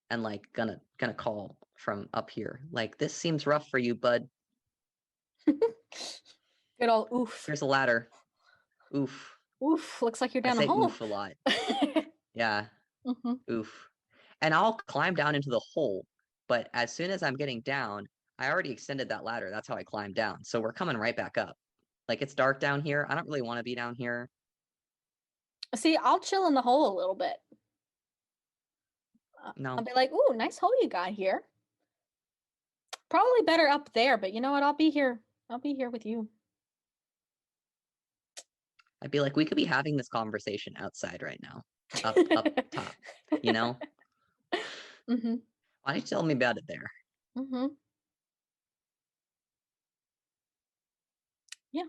and like gonna call from up here. Like, this seems rough for you, bud. Good old oof. Here's a ladder. Oof. Oof. Looks like you're down I a say hole. oof a lot. Yeah. Oof. And I'll climb down into the hole, but as soon as I'm getting down, I already extended that ladder. That's how I climbed down. So we're coming right back up. Like, it's dark down here. I don't really want to be down here. See, I'll chill in the hole a little bit. No. I'll be like, ooh, nice hole you got here. Probably better up there, but you know what? I'll be here. I'll be here with you. I'd be like, we could be having this conversation outside right now. Up top, you know? Why don't you tell me about it there? Yeah.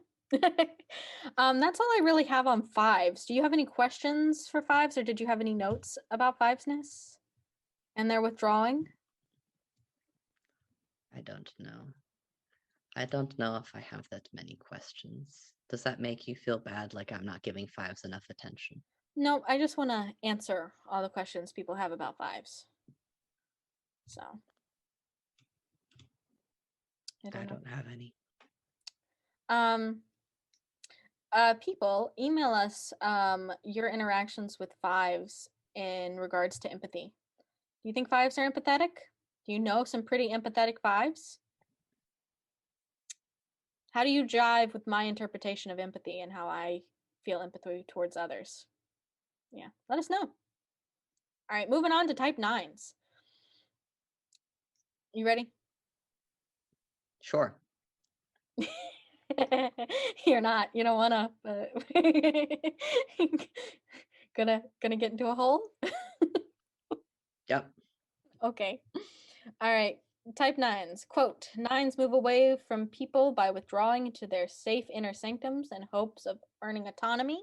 That's all I really have on fives. Do you have any questions for fives, or did you have any notes about fivesness and their withdrawing? I don't know. I don't know if I have that many questions. Does that make you feel bad, like I'm not giving fives enough attention? No, I just want to answer all the questions people have about fives. So I don't know. don't have any. People email us your interactions with fives in regards to empathy. Do you think fives are empathetic? Do you know some pretty empathetic fives? How do you jive with my interpretation of empathy and how I feel empathy towards others? Yeah, let us know. All right, moving on to type nines. You ready? Sure. You're not. You don't wanna. But gonna get into a hole. Yep. Okay. All right. Type nines. Quote: Nines move away from people by withdrawing into their safe inner sanctums in hopes of earning autonomy.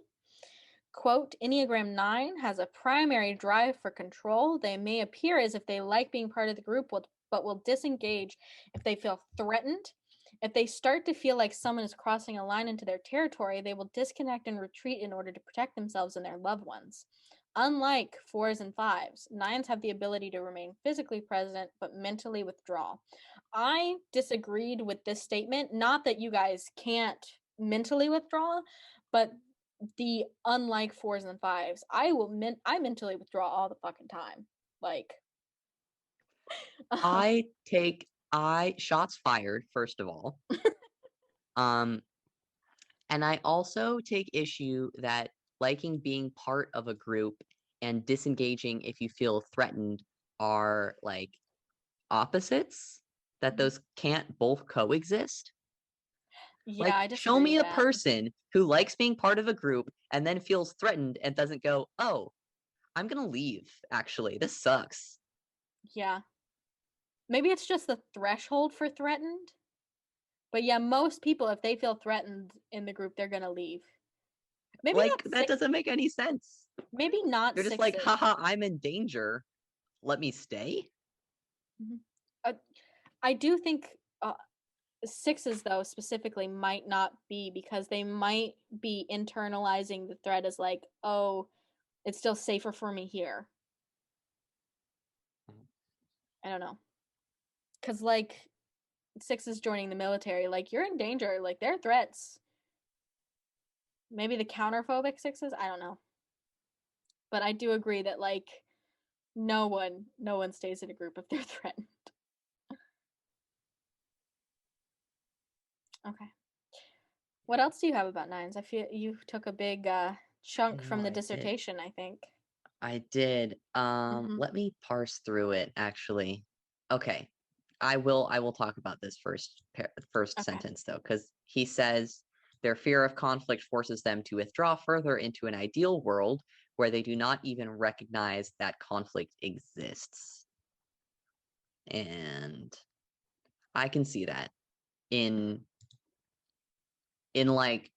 Quote: Enneagram 9 has a primary drive for control. They may appear as if they like being part of the group, but will disengage if they feel threatened. If they start to feel like someone is crossing a line into their territory, they will disconnect and retreat in order to protect themselves and their loved ones. Unlike 4s and 5s, 9s have the ability to remain physically present but mentally withdraw. I disagreed with this statement. Not that you guys can't mentally withdraw, but the unlike 4s and 5s, I mentally withdraw all the fucking time. Like I shots fired, first of all. And I also take issue that liking being part of a group and disengaging if you feel threatened are like opposites, that those can't both coexist. yeah, I Like, show disagree me with a that. person who likes being part of a group and then feels threatened and doesn't go, oh, I'm gonna leave, actually. This sucks. Yeah. Maybe it's just the threshold for threatened. But yeah, most people, if they feel threatened in the group, they're gonna leave. Maybe Like, not that doesn't make any sense. maybe not They're just like, 6s. haha, I'm in danger. Let me stay. I do think 6s though specifically might not be, because they might be internalizing the threat as like, oh, it's still safer for me here. I don't know. Cause like 6s joining the military, like you're in danger. Like they're threats. Maybe the counterphobic 6s, I don't know. But I do agree that like no one stays in a group if they're threatened. Okay. What else do you have about 9s? I feel you took a big chunk from the dissertation, I think. I did. Mm-hmm. Let me parse through it actually. Okay. I will talk about this first Okay. sentence though, because he says their fear of conflict forces them to withdraw further into an ideal world where they do not even recognize that conflict exists. And I can see that in like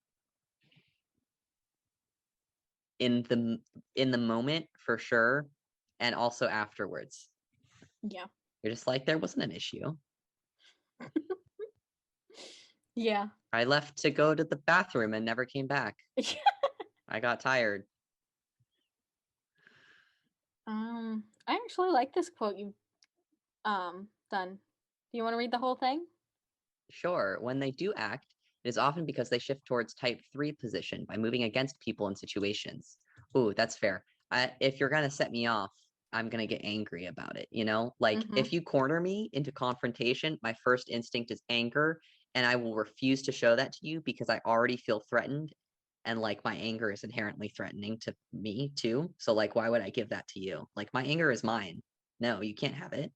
in the moment for sure, and also afterwards. Yeah. You're just like, there wasn't an issue. Yeah. I left to go to the bathroom and never came back. I got tired. I actually like this quote you've done. Do you want to read the whole thing? Sure, when they do act, it is often because they shift towards type 3 position by moving against people and situations. Ooh, that's fair. If you're gonna set me off, I'm gonna get angry about it, you know? Like, Mm-hmm. if you corner me into confrontation, my first instinct is anger, and I will refuse to show that to you because I already feel threatened, and like my anger is inherently threatening to me too. So like, why would I give that to you? Like, my anger is mine. No, you can't have it.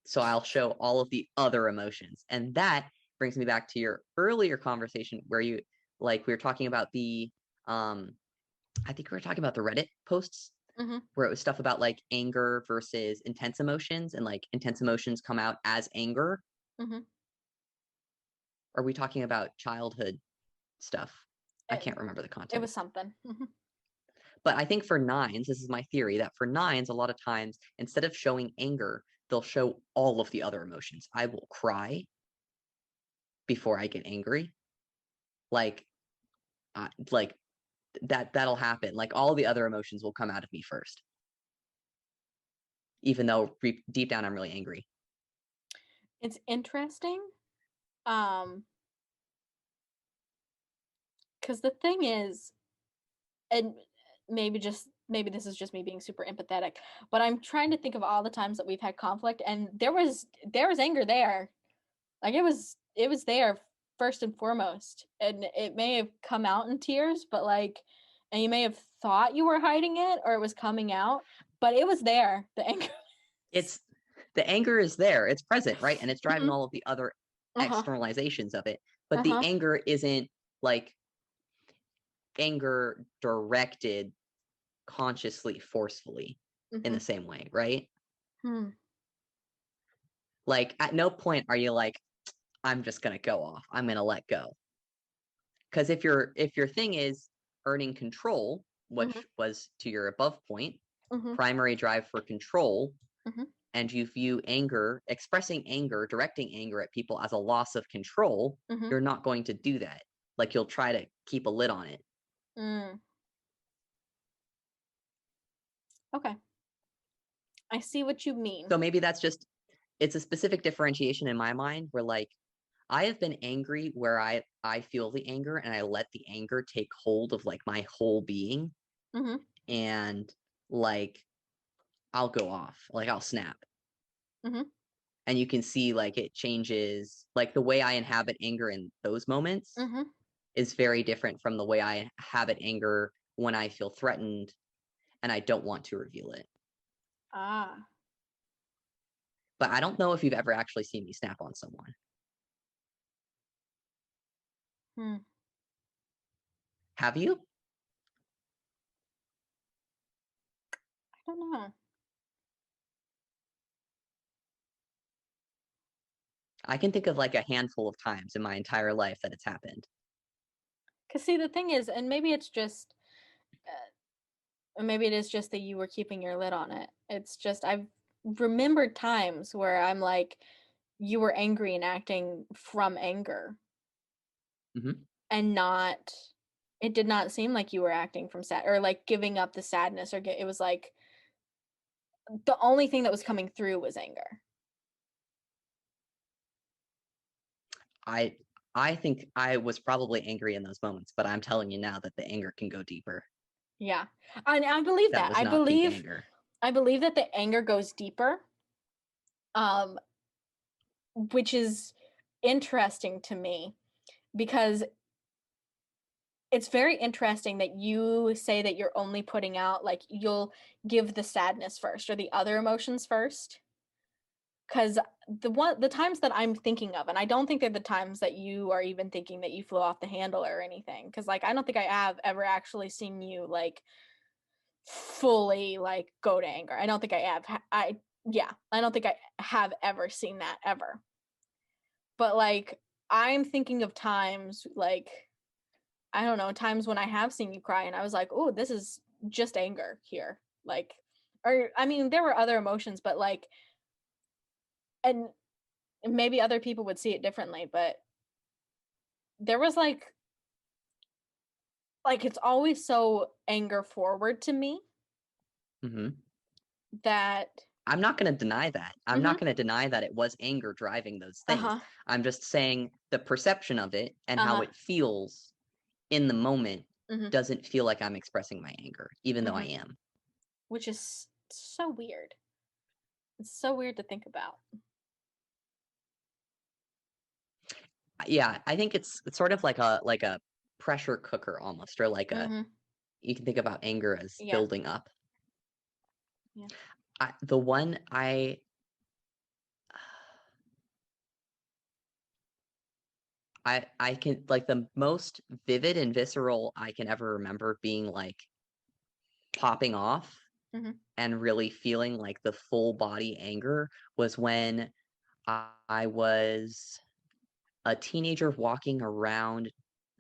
So I'll show all of the other emotions. And that brings me back to your earlier conversation where we were talking about the I think we were talking about the Reddit posts Mm-hmm. where it was stuff about like anger versus intense emotions, and like intense emotions come out as anger. Mm-hmm. Are we talking about childhood stuff? I It, can't remember the it content. was something. Mm-hmm. But I think for 9s, this is my theory, that for 9s, a lot of times, instead of showing anger, they'll show all of the other emotions. I will cry. before I get angry. Like that'll happen. Like all the other emotions will come out of me first, even though deep down I'm really angry. It's interesting. Because the thing is, and maybe this is just me being super empathetic, but I'm trying to think of all the times that we've had conflict, and there was anger there. Like it was there first and foremost, and it may have come out in tears, but like, and you may have thought you were hiding it or it was coming out, but it was there. The anger. The anger is there. It's present, right? And it's driving all of the other Uh-huh. externalizations of it. But the Uh-huh. anger isn't like anger directed consciously, forcefully in the same way, right? Like at no point are you like, I'm just gonna go off. I'm gonna let go. Because if your thing is earning control, which was to your above point, primary drive for control, and you view anger, expressing anger, directing anger at people as a loss of control, you're not going to do that. Like you'll try to keep a lid on it. Okay. I see what you mean. So maybe that's just, it's a specific differentiation in my mind where like, I have been angry where I feel the anger and I let the anger take hold of like my whole being. And like, I'll go off, like I'll snap. And you can see like it changes, like the way I inhabit anger in those moments is very different from the way I inhabit anger when I feel threatened and I don't want to reveal it. Ah. But I don't know if you've ever actually seen me snap on someone. Have you? I don't know. I can think of like a handful of times in my entire life that it's happened. Because see, the thing is, and maybe it's just, maybe it is just that you were keeping your lid on it. It's just, I've remembered times where I'm like, you were angry and acting from anger. And not, it did not seem like you were acting from sad or like giving up the sadness, or it was like the only thing that was coming through was anger. I think I was probably angry in those moments, but I'm telling you now that the anger can go deeper. Yeah. I believe that. Was not peak anger. I believe that the anger goes deeper. Which is interesting to me because it's very interesting that you say that you're only putting out, like, you'll give the sadness first or the other emotions first. Because the times that I'm thinking of, and I don't think they're the times that you are even thinking that you flew off the handle or anything. Because like I don't think I have ever actually seen you like fully like go to anger. I don't think I have. I don't think I have ever seen that ever. But like I'm thinking of times like I don't know, times when I have seen you cry and I was like, "Oh, this is just anger here." Like, or I mean, there were other emotions, but like, and maybe other people would see it differently, but there was like it's always so anger forward to me that I'm not going to deny that. I'm not going to deny that it was anger driving those things. I'm just saying the perception of it and how it feels in the moment doesn't feel like I'm expressing my anger, even though I am. Which is so weird. It's so weird to think about. Yeah, I think it's sort of like a pressure cooker almost, or like a, you can think about anger as building up. Yeah. The one I can, like, the most vivid and visceral I can ever remember being like popping off and really feeling like the full body anger was when I was a teenager walking around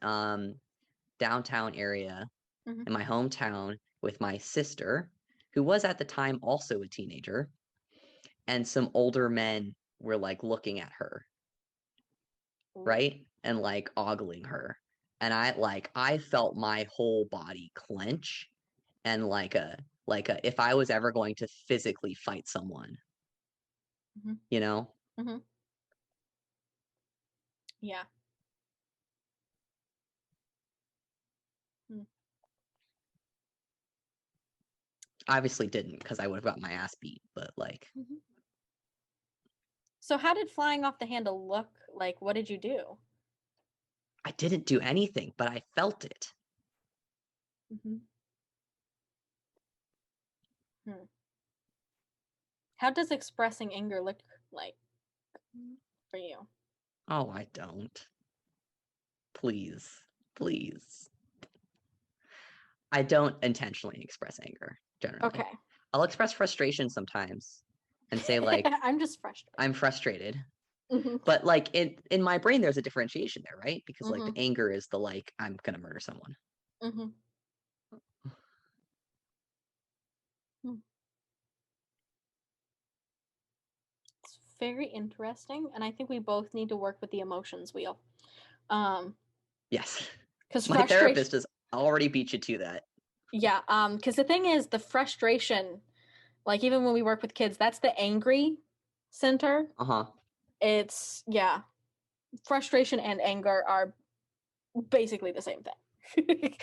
downtown area in my hometown with my sister, who was at the time also a teenager, and some older men were like looking at her. right? And like ogling her. And I felt my whole body clench, and like a if I was ever going to physically fight someone, Mhm. you know? Mhm. Yeah. Mm. Obviously didn't, because I would have got my ass beat, but like Mhm. So how did flying off the handle look like? What did you do? I didn't do anything, but I felt it. Mm-hmm. How does expressing anger look like for you? Oh, I don't. Please. Please. I don't intentionally express anger, generally. Okay. I'll express frustration sometimes and say like, I'm just frustrated. I'm frustrated. Mm-hmm. But like in my brain, there's a differentiation there, right? Because like the Mm-hmm. anger is the like, I'm gonna murder someone. Mm-hmm. It's very interesting, and I think we both need to work with the emotions wheel. Yes. Because My therapist has already beat you to that. Yeah. Because the thing is, the frustration, like even when we work with kids, that's the angry center. Uh-huh. It's frustration and anger are basically the same thing.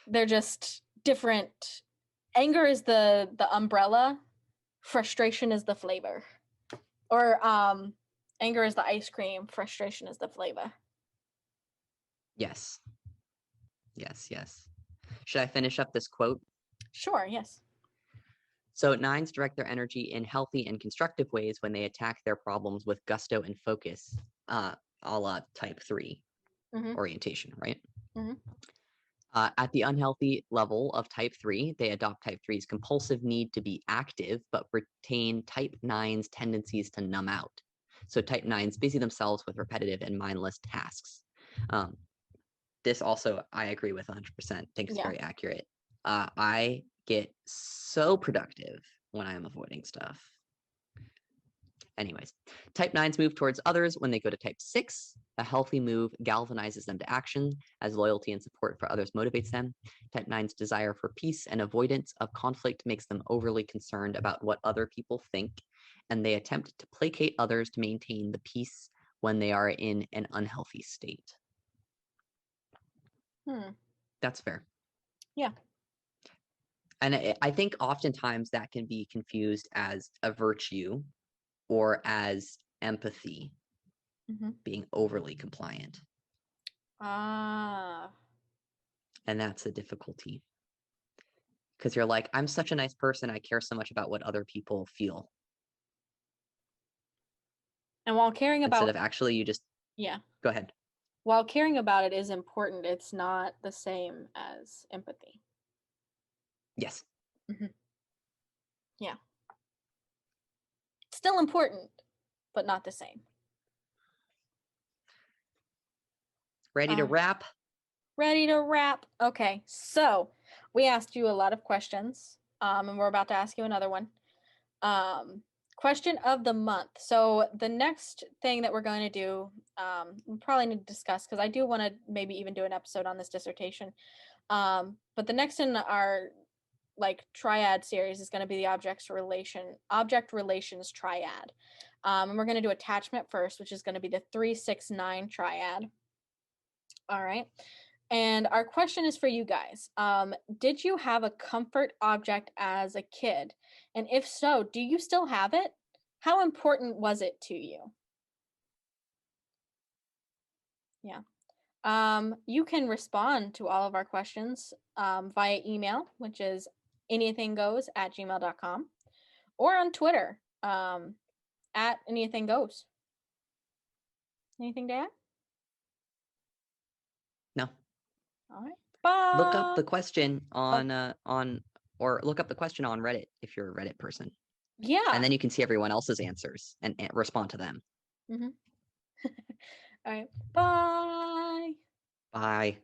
They're just different. Anger is the umbrella, frustration is the flavor. Or anger is the ice cream, frustration is the flavor. Yes. Yes, yes. Should I finish up this quote? Sure, yes. So nines direct their energy in healthy and constructive ways when they attack their problems with gusto and focus, a la type 3 orientation, right? Mm-hmm. At the unhealthy level of type 3, they adopt type 3's compulsive need to be active, but retain type 9's tendencies to numb out. So type 9s busy themselves with repetitive and mindless tasks. This also, I agree with 100%. Think it's very accurate. I get so productive when I'm avoiding stuff. Anyways, type 9s move towards others when they go to type 6. A healthy move galvanizes them to action as loyalty and support for others motivates them. Type 9's desire for peace and avoidance of conflict makes them overly concerned about what other people think, and they attempt to placate others to maintain the peace when they are in an unhealthy state. That's fair. Yeah. And I think oftentimes that can be confused as a virtue or as empathy, being overly compliant. And that's a difficulty. Because you're like, I'm such a nice person. I care so much about what other people feel. And while caring about... Instead of actually, you just... Yeah. Go ahead. While caring about it is important, it's not the same as empathy. Yes. Yeah. Still important, but not the same. Ready to wrap? Ready to wrap. Okay, so we asked you a lot of questions, and we're about to ask you another one. Question of the month. So the next thing that we're going to do, we probably need to discuss, because I do want to maybe even do an episode on this dissertation. But the next in our triad series is going to be the object relations triad. And we're going to do attachment first, which is going to be the 3-6-9 triad. All right. And our question is for you guys. Did you have a comfort object as a kid? And if so, do you still have it? How important was it to you? Yeah. You can respond to all of our questions via email, which is EnneathingGoes@gmail.com, or on Twitter at EnneathingGoes. Anything to add? No. All right. Bye. Look up the question on look up the question on Reddit if you're a Reddit person. Yeah. And then you can see everyone else's answers and respond to them. All right. Bye. Bye.